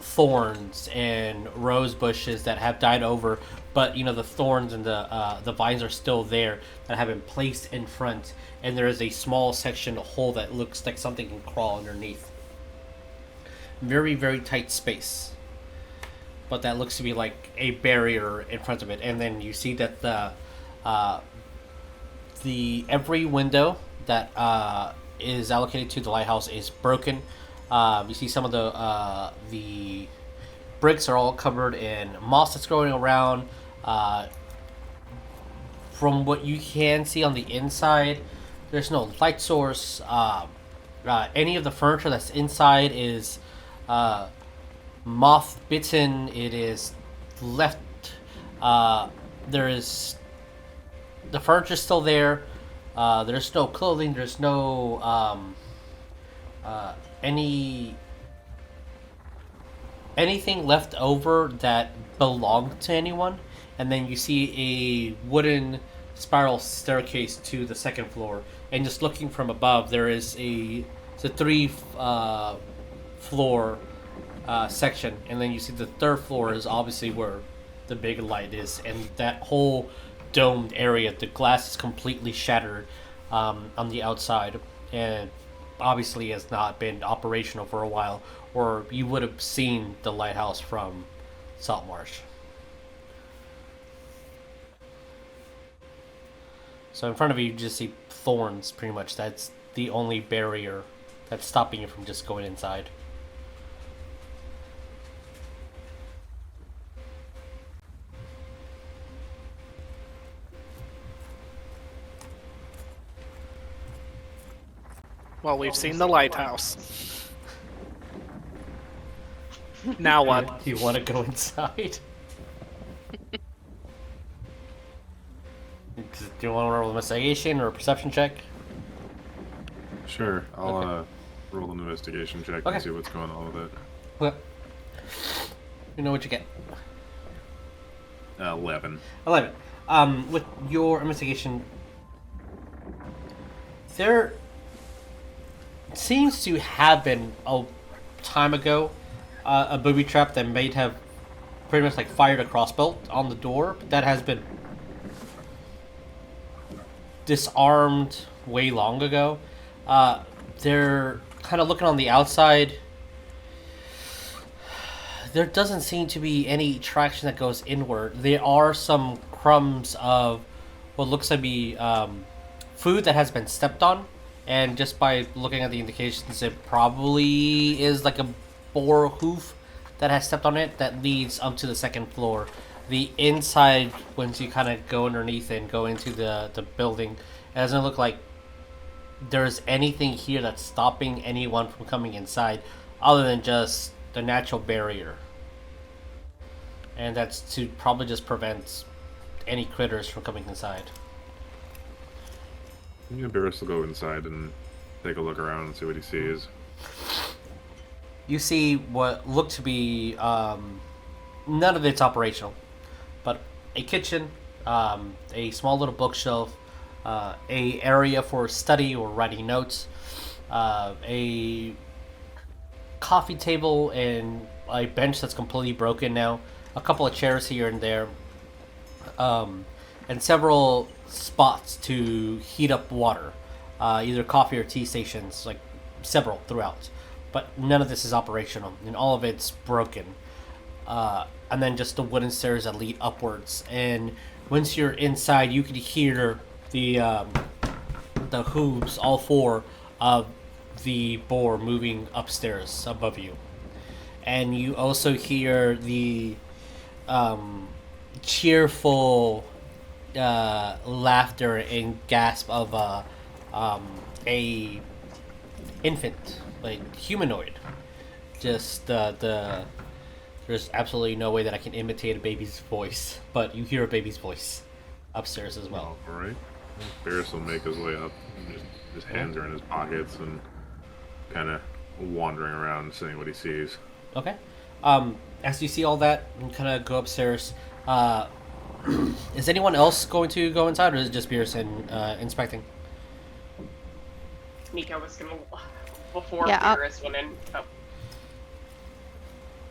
thorns and rose bushes that have died over, but you know the thorns and the vines are still there that have been placed in front, and there is a small section hole that looks like something can crawl underneath. Very, very tight space, but that looks to be like a barrier in front of it. And then you see that the every window that is allocated to the lighthouse is broken. You see some of the bricks are all covered in moss that's growing around. From what you can see on the inside, there's no light source. Any of the furniture that's inside is moth bitten. It is left. There is the furniture's still there. There's no clothing. There's no anything left over that belonged to anyone. And then you see a wooden spiral staircase to the second floor. And just looking from above, there is it's a 3 floor section. And then you see the third floor is obviously where the big light is. And that whole domed area, the glass is completely shattered on the outside. And obviously has not been operational for a while, or you would have seen the lighthouse from Saltmarsh. So in front of you, you just see thorns, pretty much. That's the only barrier that's stopping you from just going inside. Well, we've seen the lighthouse. Now what? Do you want to go inside? Do you want to roll an investigation or a perception check? Sure, I'll Okay. roll an investigation check Okay. and see what's going on with it. Well, you know what you get. 11. 11. With your investigation, there seems to have been a time ago a booby trap that may have pretty much like fired a crossbow on the door, but that has been disarmed way long ago. They're kind of looking on the outside. There doesn't seem to be any traction that goes inward. There are some crumbs of what looks to be food that has been stepped on, and just by looking at the indications, it probably is like a boar hoof that has stepped on it that leads up to the second floor. The inside, once you kind of go underneath and go into the building, it doesn't look like there's anything here that's stopping anyone from coming inside other than just the natural barrier. And that's to probably just prevent any critters from coming inside. Yeah, Beerus will go inside and take a look around and see what he sees. You see what look to be none of it's operational, but a kitchen, a small little bookshelf, a area for study or writing notes, a coffee table and a bench that's completely broken now, a couple of chairs here and there, and several spots to heat up water, either coffee or tea stations, like several throughout. But none of this is operational, and all of it's broken. And then just the wooden stairs that lead upwards. And once you're inside, you can hear the hooves, all four of the boar moving upstairs above you. And you also hear the cheerful laughter and gasp of a infant, like humanoid. Just there's absolutely no way that I can imitate a baby's voice, but you hear a baby's voice upstairs as well. All right. Beerus will make his way up. His hands are in his pockets and kind of wandering around, seeing what he sees. Okay. As you see all that and kind of go upstairs, is anyone else going to go inside, or is it just Beerus and inspecting? Nico was gonna before Yeah, Beerus went in. Oh.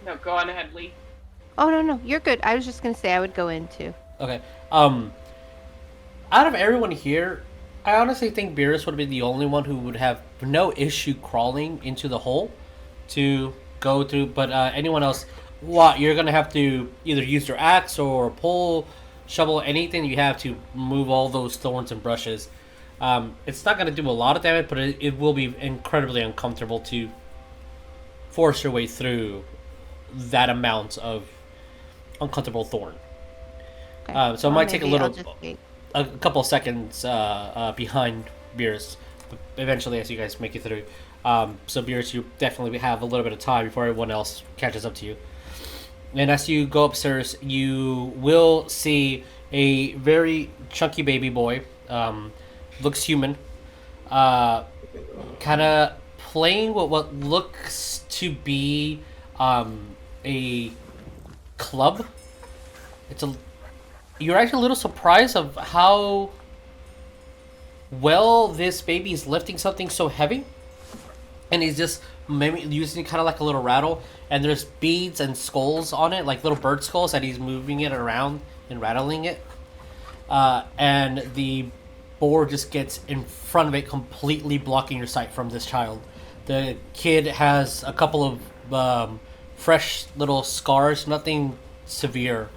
No, go on ahead, Lee. Oh, no, you're good. I was just going to say I would go in too. Okay. Out of everyone here, I honestly think Beerus would be the only one who would have no issue crawling into the hole to go through. But anyone else, you're gonna have to either use your axe or pole, shovel, anything you have to move all those thorns and brushes. It's not gonna do a lot of damage, but it will be incredibly uncomfortable to force your way through that amount of uncomfortable thorn. Okay. So it might take a a couple of seconds behind Beerus, but eventually as you guys make it through. So Beerus, you definitely have a little bit of time before everyone else catches up to you. And as you go upstairs, you will see a very chunky baby boy, looks human, kind of playing with what looks to be a club. You're actually a little surprised of how well this baby is lifting something so heavy, and he's just maybe using kind of like a little rattle, and there's beads and skulls on it, like little bird skulls, that he's moving it around and rattling it, and the boar just gets in front of it, completely blocking your sight from this child. The kid has a couple of fresh little scars, nothing severe,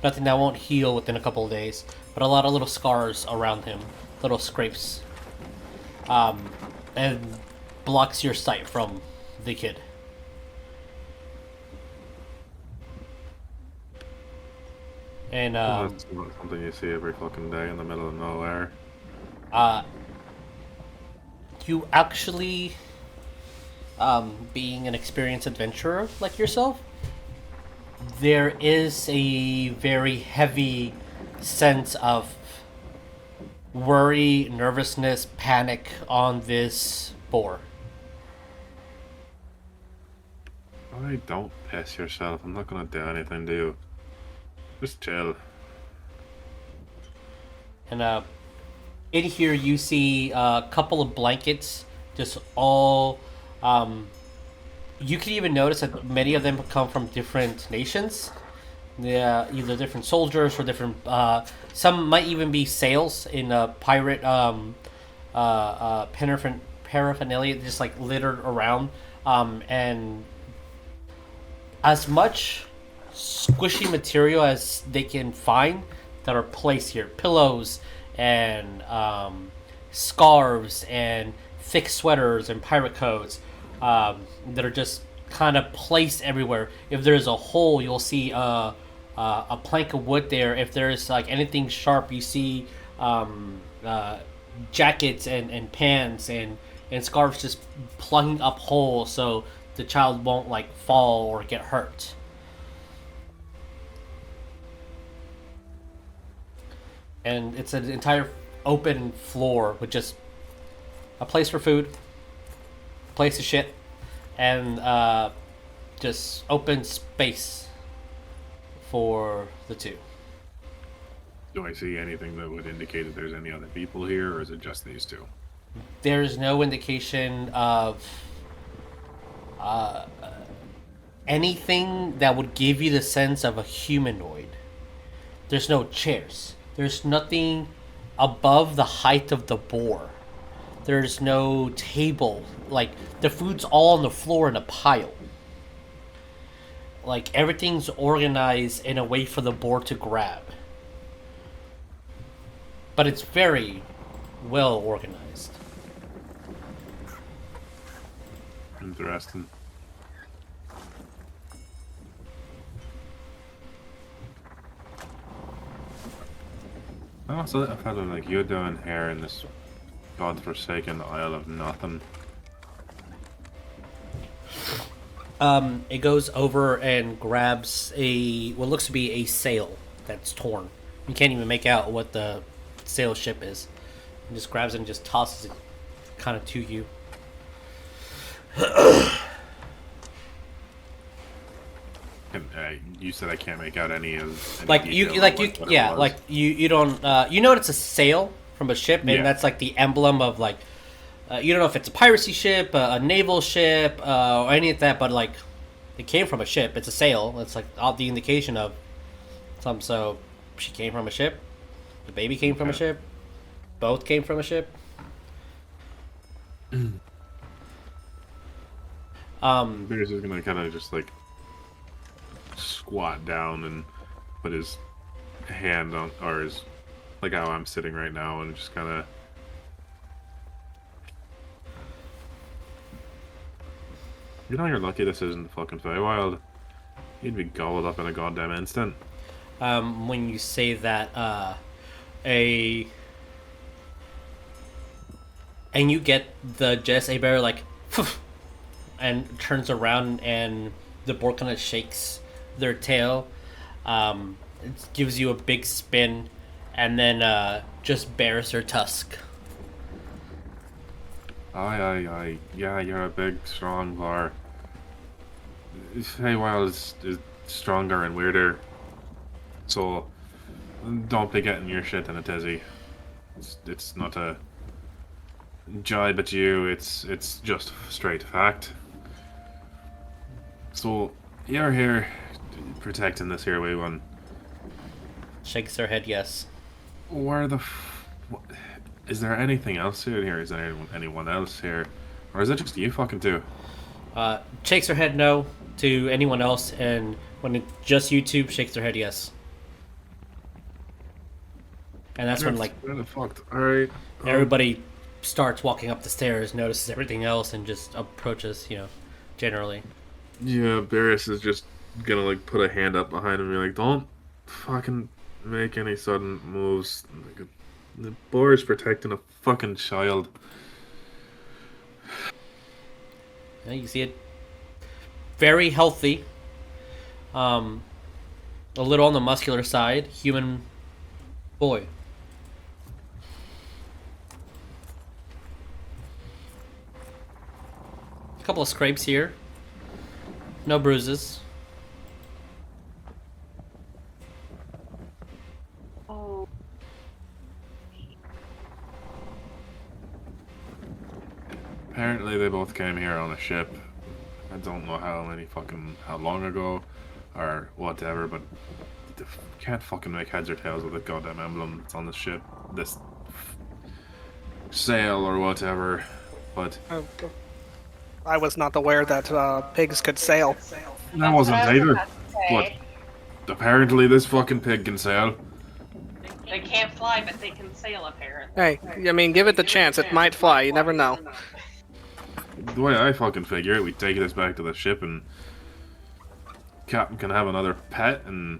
nothing that won't heal within a couple of days, but a lot of little scars around him, little scrapes, and blocks your sight from the kid. And That's not something you see every fucking day in the middle of nowhere. You actually, being an experienced adventurer like yourself, there is a very heavy sense of worry, nervousness, panic on this boar. Alright, don't piss yourself. I'm not gonna do anything to you. Just chill. And in here you see a couple of blankets, just all. You can even notice that many of them come from different nations. Yeah, either different soldiers or different. Some might even be sails in pirate paraphernalia, just like littered around, and as much squishy material as they can find that are placed here. Pillows and scarves and thick sweaters and pirate coats that are just kind of placed everywhere. If there's a hole, you'll see a plank of wood there. If there's like anything sharp, you see jackets and pants and scarves just plugging up holes so the child won't like fall or get hurt. And it's an entire open floor with just a place for food, a place to shit, and just open space for the two. Do I see anything that would indicate that there's any other people here, or is it just these two? There's no indication of anything that would give you the sense of a humanoid. There's no chairs. There's nothing above the height of the boar. There's no table. Like, the food's all on the floor in a pile. Like, everything's organized in a way for the boar to grab. But it's very well organized. Interesting. Oh, so a fellow like you down here in this godforsaken Isle of Nothing. It goes over and grabs what looks to be a sail that's torn. You can't even make out what the sail ship is. It just grabs it and just tosses it kind of to you. You said I can't make out any like you don't you know it's a sail from a ship, and that's like the emblem of like you don't know if it's a piracy ship, a naval ship, or any of that, but like it came from a ship. It's a sail. It's like all the indication of something. So she came from a ship. The baby came from a ship. Both came from a ship. Beerus is gonna kind of just like squat down and put his hand on, or his, like how I'm sitting right now, and just kind of. You know, you're lucky this isn't the fucking Feywild. You'd be gobbled up in a goddamn instant. When you say that, and you get the Jess Bear like, and turns around, and the boar kind of shakes their tail. It gives you a big spin, and then just bares their tusk. Aye. Yeah, you're a big, strong bar. Feywild is stronger and weirder. So, don't be getting your shit in a tizzy. It's not a jibe at you, it's just straight fact. So, you're here protecting this here wee one. Shakes her head, yes. Where the is there anything else here? Is there anyone else here? Or is it just you fucking two? Shakes her head no to anyone else, and when it's just you two, shakes her head yes. And that's when, like, fucked. Alright. Everybody starts walking up the stairs, notices everything else, and just approaches, generally. Yeah, Beerus is just gonna, like, put a hand up behind him and be like, don't fucking make any sudden moves. Like, the boar is protecting a fucking child. Yeah, you see it. Very healthy. A little on the muscular side. Human boy. A couple of scrapes here. No bruises. Oh. Apparently they both came here on a ship. I don't know how long ago. or whatever, but can't fucking make heads or tails of the goddamn emblem that's on the ship. This sail or whatever, but I was not aware that pigs could sail. that wasn't That's what I was either. about to say. But apparently this fucking pig can sail. They can't fly, but they can sail, apparently. Hey, I mean, give it the chance. It might fly. You never know. The way I fucking figure it, we take this back to the ship and Captain can have another pet and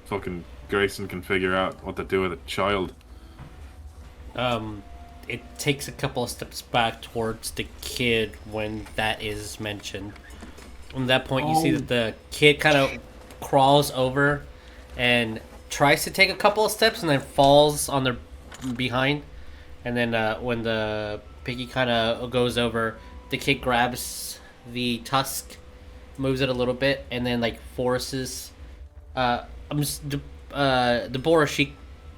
fucking Grayson can figure out what to do with a child. It takes a couple of steps back towards the kid when that is mentioned. At that point, you see that the kid kind of crawls over and tries to take a couple of steps and then falls on their behind. And then when the piggy kind of goes over, the kid grabs the tusk, moves it a little bit, and then like forces. The she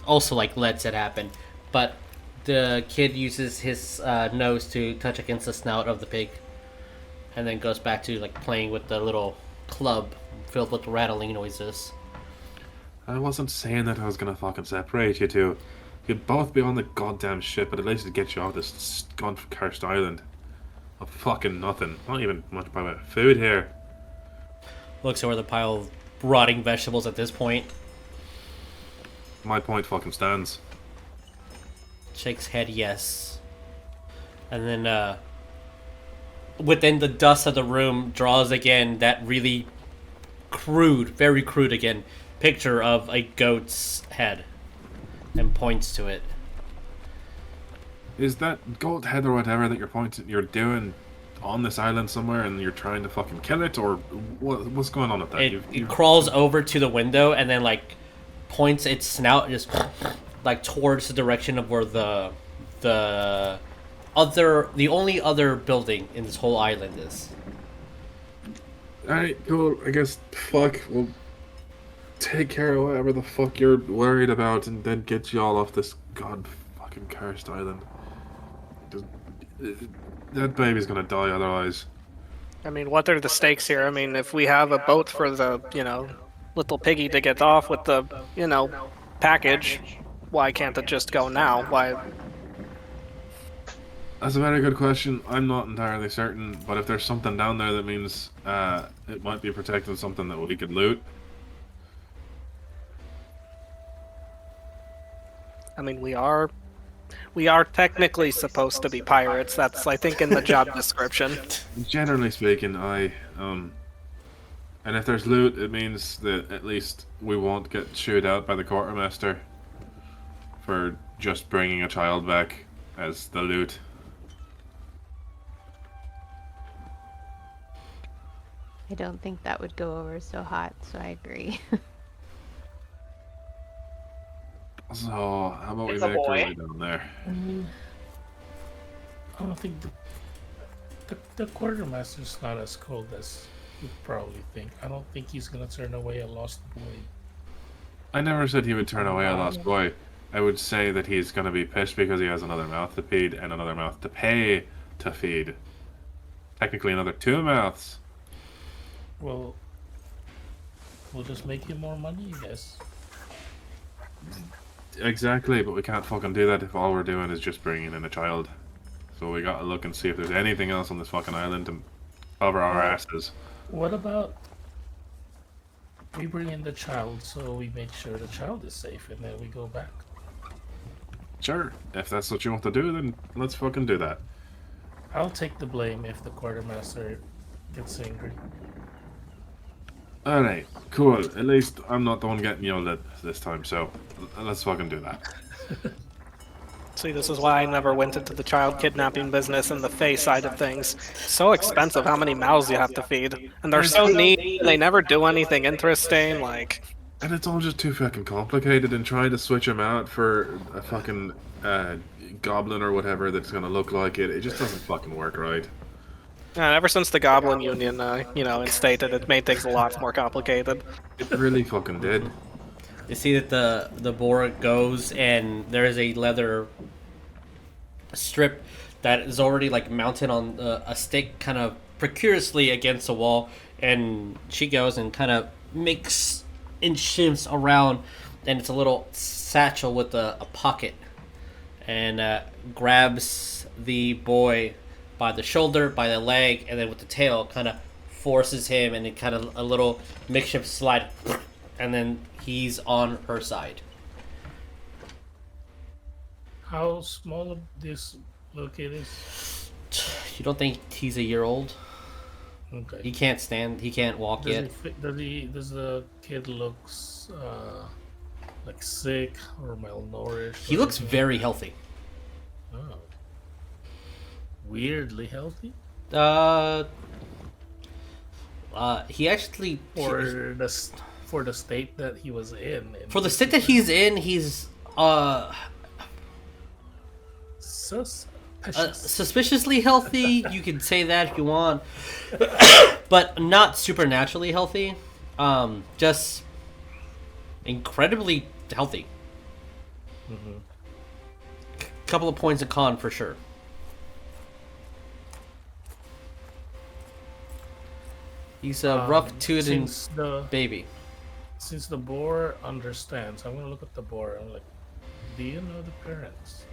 also like lets it happen, but the kid uses his nose to touch against the snout of the pig, and then goes back to like playing with the little club filled with rattling noises. I wasn't saying that I was gonna fucking separate you two. You'd both be on the goddamn ship, but at least it'd get you off this cursed island. Of fucking nothing. Not even much by way of food here. Looks over the pile of rotting vegetables at this point. My point fucking stands. Shakes head yes. And then within the dust of the room draws again that really crude, very crude again, picture of a goat's head and points to it. Is that goat head or whatever that you're doing on this island somewhere and you're trying to fucking kill it, or what's going on with that? It crawls over to the window and then like points its snout just like towards the direction of where the only other building in this whole island is. Alright, cool. I guess fuck. We'll take care of whatever the fuck you're worried about and then get you all off this god fucking cursed island. That baby's gonna die otherwise. I mean, what are the stakes here? I mean, if we have a boat for the, little piggy to get off with the, package, why can't it just go now? Why? That's a very good question. I'm not entirely certain, but if there's something down there that means it might be protecting something that we could loot. I mean, we are technically supposed to be pirates. That's, I think, in the job description. Generally speaking, and if there's loot, it means that at least we won't get chewed out by the quartermaster for just bringing a child back as the loot. I don't think that would go over so hot, so I agree. So, how about we It's a make our boy. way down there? I don't think the quartermaster's not as cold as you probably think. I don't think he's gonna turn away a lost boy. I never said he would turn away a lost boy. I would say that he's gonna be pissed because he has another mouth to feed and another mouth to pay to feed. Technically another 2 mouths. Well, we'll just make him more money, I guess. Exactly, but we can't fucking do that if all we're doing is just bringing in a child. So we gotta look and see if there's anything else on this fucking island to cover our asses. What about we bring in the child so we make sure the child is safe and then we go back? Sure, if that's what you want to do, then let's fucking do that. I'll take the blame if the quartermaster gets angry. Alright, cool. At least I'm not the one getting yelled at this time, so let's fucking do that. See, this is why I never went into the child kidnapping business and the Fae side of things. So expensive how many mouths you have to feed. And they're so neat, they never do anything interesting, like... And it's all just too fucking complicated, and trying to switch them out for a fucking goblin or whatever that's gonna look like it just doesn't fucking work right. ever since the Goblin Union, instated, it made things a lot more complicated. It really fucking did. You see that the boar goes and there is a leather strip that is already like mounted on a stick kind of precariously against the wall, And she goes and kind of makes and shifts around, and it's a little satchel with a pocket, and grabs the boy by the shoulder, by the leg, and then with the tail kind of forces him, and then kind of a little makeshift slide, and then he's on her side. How small this little kid is? You don't think he's a year old? Okay. He can't stand. He can't walk yet. Does the kid looks like sick or malnourished? He looks very healthy. Oh. Weirdly healthy? He actually For the state that he was in. For the state that he's in, he's suspiciously healthy. You can say that if you want, but not supernaturally healthy. Just incredibly healthy. Mm-hmm. Couple of points of con for sure. He's a rough-toothed baby. Since the boar understands, I'm gonna look at the boar. I'm like, do you know the parents?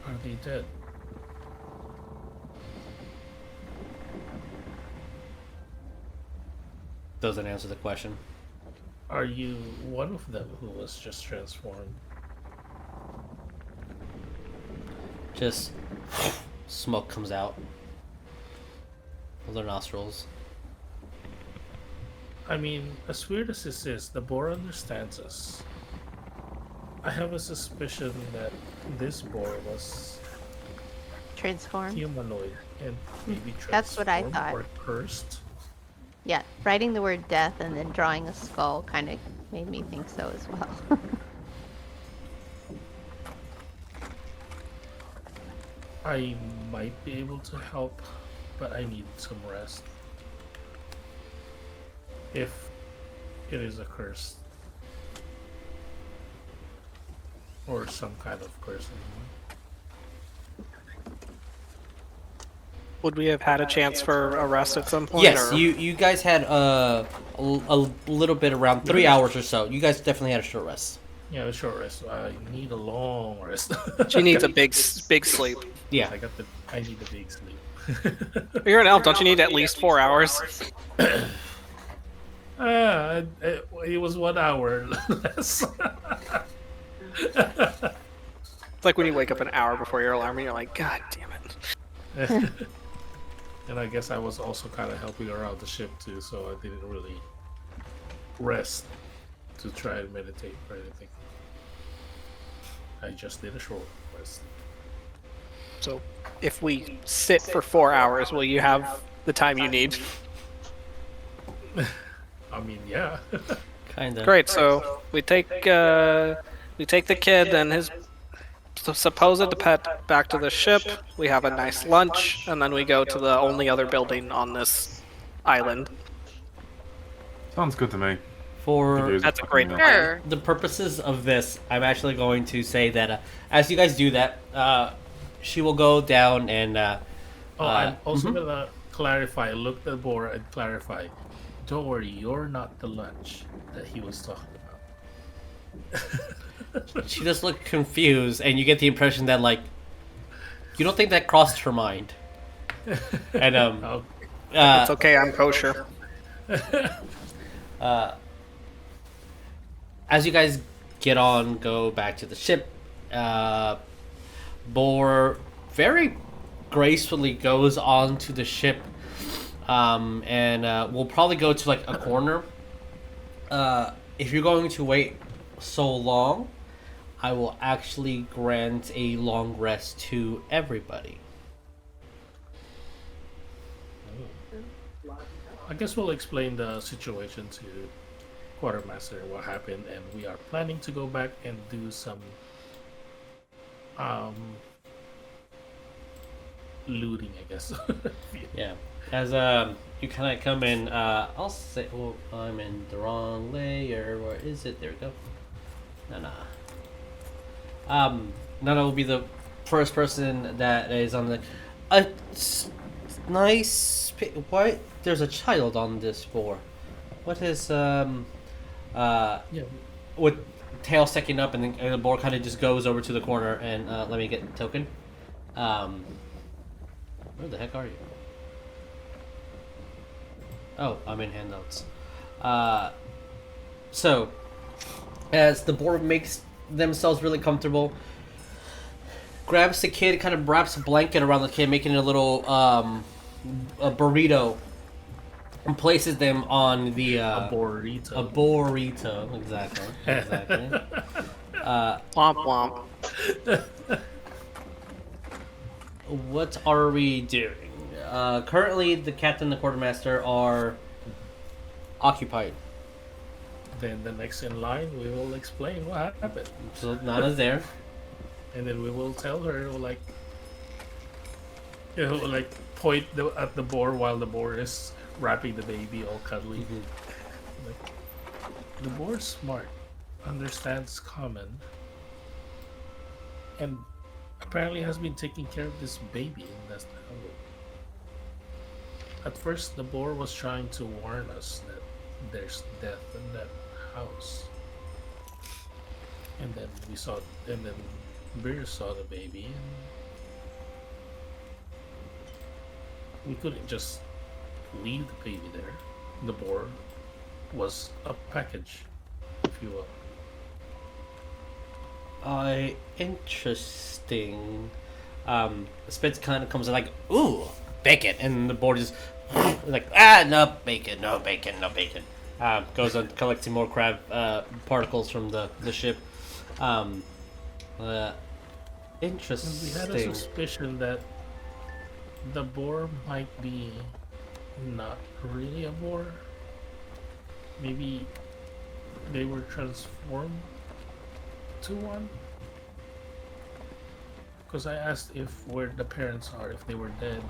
Are they dead? Doesn't answer the question. Are you one of them who was just transformed? Just smoke comes out of their nostrils. I mean, as weird as this is, the boar understands us. I have a suspicion that this boar was Transformed? humanoid and maybe transformed That's what I thought. or cursed. Yeah, writing the word death and then drawing a skull kind of made me think so as well. I might be able to help, but I need some rest. If it is a curse. Or some kind of curse. Would we have had a chance for a rest at some point? Yes, or? you guys had a little bit around 3 hours or so. You guys definitely had a short rest. Yeah, a short rest. I need a long rest. She needs a big sleep. Yeah. I need a big sleep. You're an elf, don't you need at least 4 hours? It was 1 hour less. It's like when you wake up an hour before your alarm and you're like, God damn it. And I guess I was also kind of helping her out the ship too, so I didn't really rest to try and meditate or anything. I just did a short rest. So, if we sit for 4 hours, will you have the time you need? I mean, yeah. Kind of. Great. So we take the kid and his supposed pet back to the ship. We have a nice lunch, and then we go to the only other building on this island. Sounds good to me. For That's a great Sure. plan. the purposes of this, I'm actually going to say that as you guys do that, she will go down and. I'm also gonna clarify. Look at the board and clarify. Don't worry, you're not the lunch that he was talking about. She just looked confused, and you get the impression that like, you don't think that crossed her mind. And Oh, It's okay, I'm kosher. as you guys go back to the ship, Boar very gracefully goes onto the ship, and we'll probably go to like a corner. If you're going to wait so long, I will actually grant a long rest to everybody. I guess we'll explain the situation to Quartermaster, what happened, and we are planning to go back and do some looting, I guess. Yeah. As you kind of come in, I'll say, well, I'm in the wrong layer. Where is it? There we go. Nana will be the first person that is on the. A nice. Why? There's a child on this boar. What is Yeah. with tail sticking up, and the boar kind of just goes over to the corner and let me get a token. Where the heck are you? Oh, I'm in handouts. So, as the boar makes themselves really comfortable, grabs the kid, kind of wraps a blanket around the kid, making it a little a burrito, and places them on the A burrito. a burrito, exactly. Womp womp. What are we doing? Currently, the captain and the quartermaster are occupied. Then the next in line, we will explain what happened. So Nana's there. And then we will tell her, like, like point at the boar while the boar is wrapping the baby all cuddly. Mm-hmm. Like, the boar's smart, understands common, and apparently has been taking care of this baby in that jungle. At first, the boar was trying to warn us that there's death in that house, and then Beerus saw the baby, and we couldn't just leave the baby there. The boar was a package, if you will. Interesting. Spitz kind of comes in like, ooh, bacon, and the board is like, no bacon, no bacon, no bacon. Goes on collecting more crab particles from the ship. Interesting. And we had a suspicion that the boar might be not really a boar. Maybe they were transformed to one. Because I asked where the parents are, if they were dead.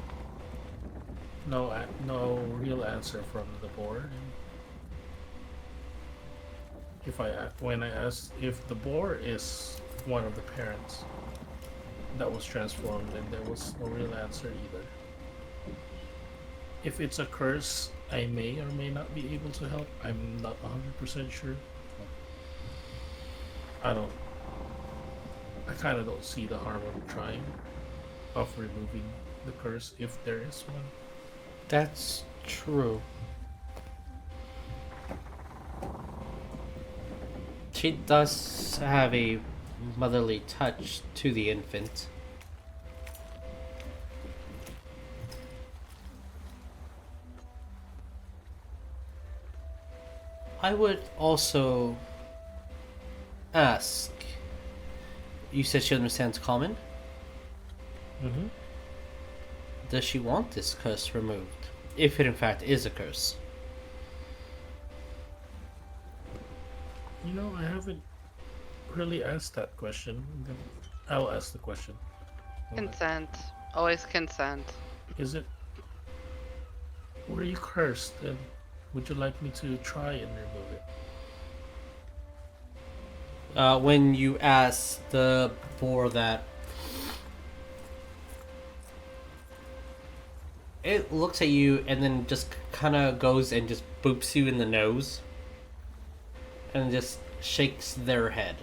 No real answer from the boar. When I asked if the boar is one of the parents that was transformed, then there was no real answer either. If it's a curse, I may or may not be able to help. I'm not 100% sure. I kind of don't see the harm of trying, of removing the curse if there is one. That's true. She does have a motherly touch to the infant. I would also ask, you said she understands common? Mm-hmm. Does she want this curse removed? If it in fact is a curse. You know, I haven't really asked that question. I'll ask the question. Consent. Always consent. Were you cursed, and would you like me to try and remove it? When you ask the boar that, it looks at you and then just kind of goes and just boops you in the nose and just shakes their head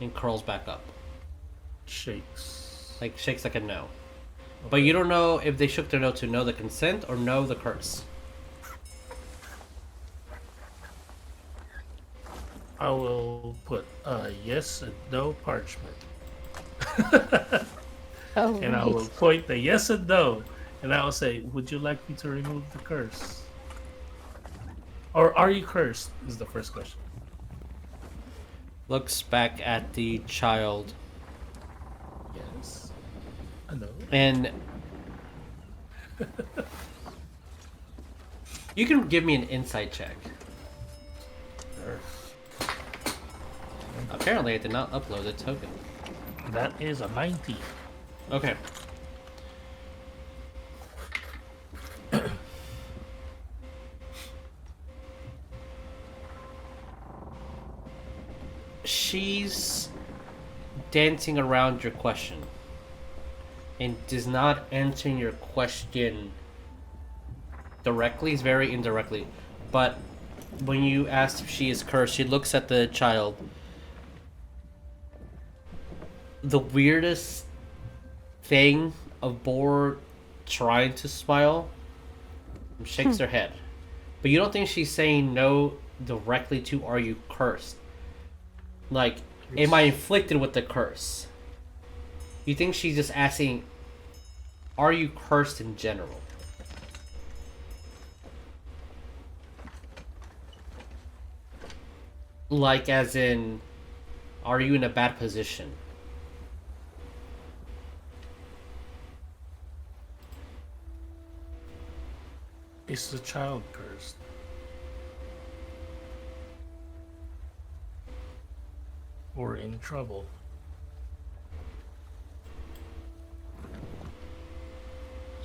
and curls back up. Shakes Like a no. Okay. But you don't know if they shook their no to know the consent or know the curse. I will put a yes and no parchment. Oh, And I will point the yes and no, and I will say, would you like me to remove the curse? Or are you cursed, is the first question. Looks back at the child Yes. I know. and you can give me an insight check. Sure. Apparently I did not upload the token. That is a 90. Okay. She's dancing around your question. and does not answer your question directly. It's very indirectly. But when you ask if she is cursed, she looks at the child. The weirdest thing of Boar trying to smile shakes her head. But you don't think she's saying no directly to "Are you cursed?" Like, am I inflicted with the curse? You think she's just asking, "Are you cursed in general?" Like, as in, are you in a bad position? Is the child cursed? Or in trouble?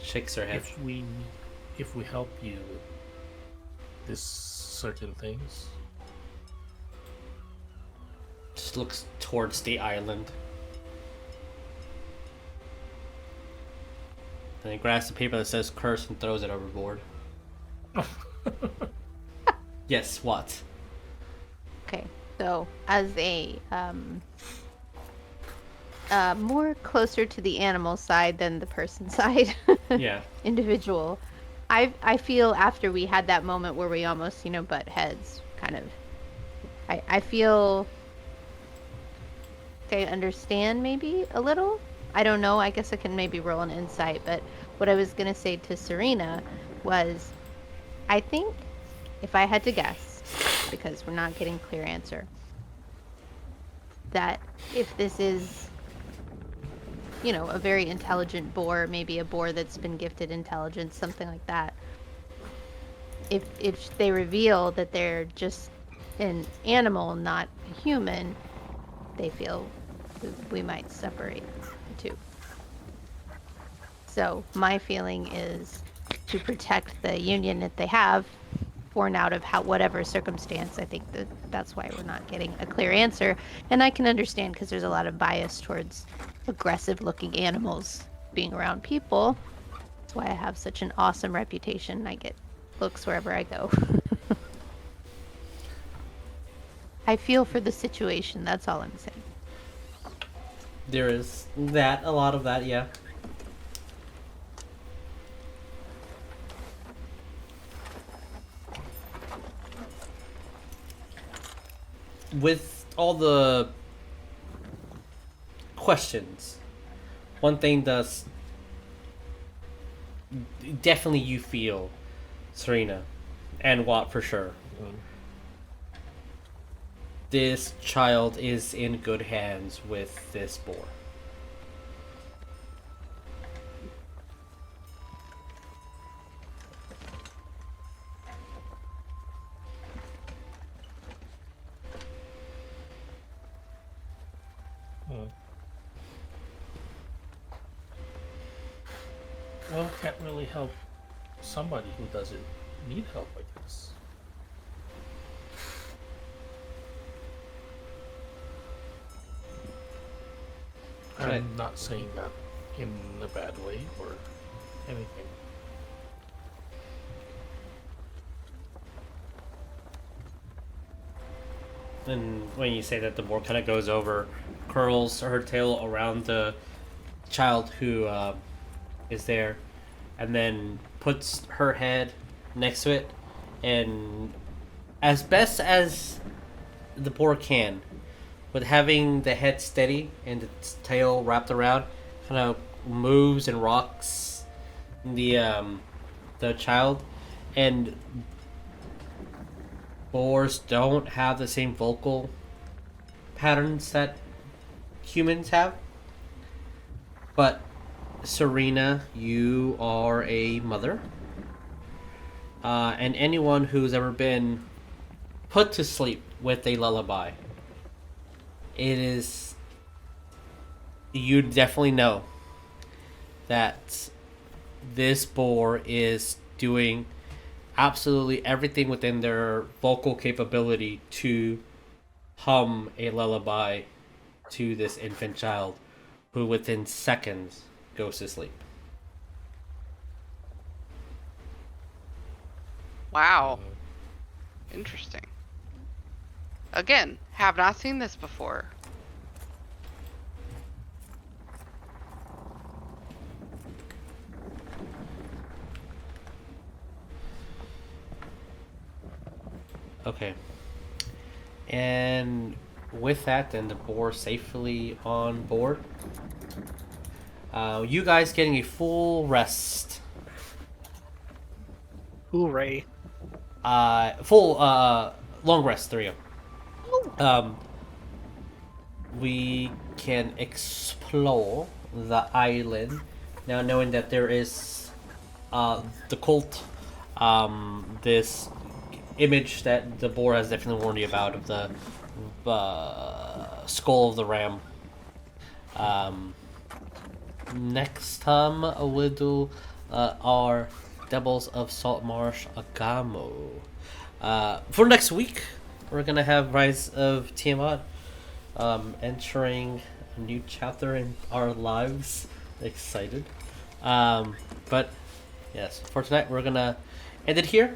Shakes her head. If we help you with this certain things, Just looks towards the island. Then he grabs the paper that says "curse" and throws it overboard. Yes, what? Okay, so as a more closer to the animal side than the person side Yeah. individual, I feel after we had that moment where we almost, butt heads, kind of, I feel I understand maybe a little. I don't know. I guess I can maybe roll an insight, but what I was gonna say to Serena was, I think if I had to guess, because we're not getting clear answer, that if this is, a very intelligent boar, maybe a boar that's been gifted intelligence, something like that, if they reveal that they're just an animal, not a human, they feel we might separate the two. So my feeling is to protect the union that they have, born out of whatever circumstance. I think that's why we're not getting a clear answer. And I can understand, because there's a lot of bias towards aggressive-looking animals being around people. That's why I have such an awesome reputation. I get looks wherever I go. I feel for the situation. That's all I'm saying. There is a lot of that, yeah. With all the questions, one thing does definitely you feel, Serena, and Watt for sure. This child is in good hands with this boar. Well, can't really help somebody who doesn't need help, I guess. Right. I'm not saying that in a bad way or anything. And when you say that, the boar kind of goes over, curls her tail around the child who is there, and then puts her head next to it, and as best as the boar can, with having the head steady and its tail wrapped around, kind of moves and rocks the child. And boars don't have the same vocal patterns that humans have. But Serena, you are a mother. And anyone who's ever been put to sleep with a lullaby, you definitely know that this boar is doing absolutely everything within their vocal capability to hum a lullaby to this infant child, who within seconds goes to sleep. Wow. Interesting. Again, have not seen this before. Okay. And with that, and the boar safely on board, you guys getting a full rest. Hooray. Full long rest, three of them. We can explore the island now, knowing that there is the cult. This image that the boar has definitely warned you about of the skull of the ram. Next time we'll do our Devils of Saltmarsh Agamo. For next week, we're gonna have Rise of Tiamat entering a new chapter in our lives. Excited. But yes, for tonight we're gonna end it here.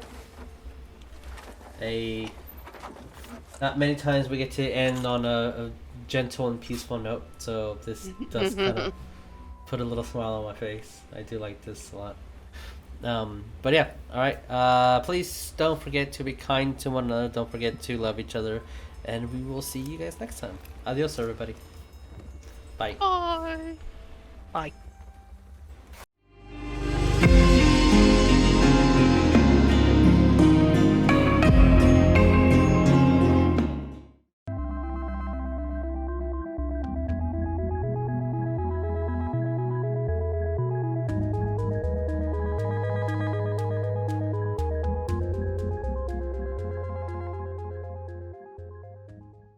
Not many times we get to end on a gentle and peaceful note, so this does kind of put a little smile on my face. I do like this a lot. But yeah, alright. Please don't forget to be kind to one another. Don't forget to love each other. And we will see you guys next time. Adios, everybody. Bye. Bye. Bye.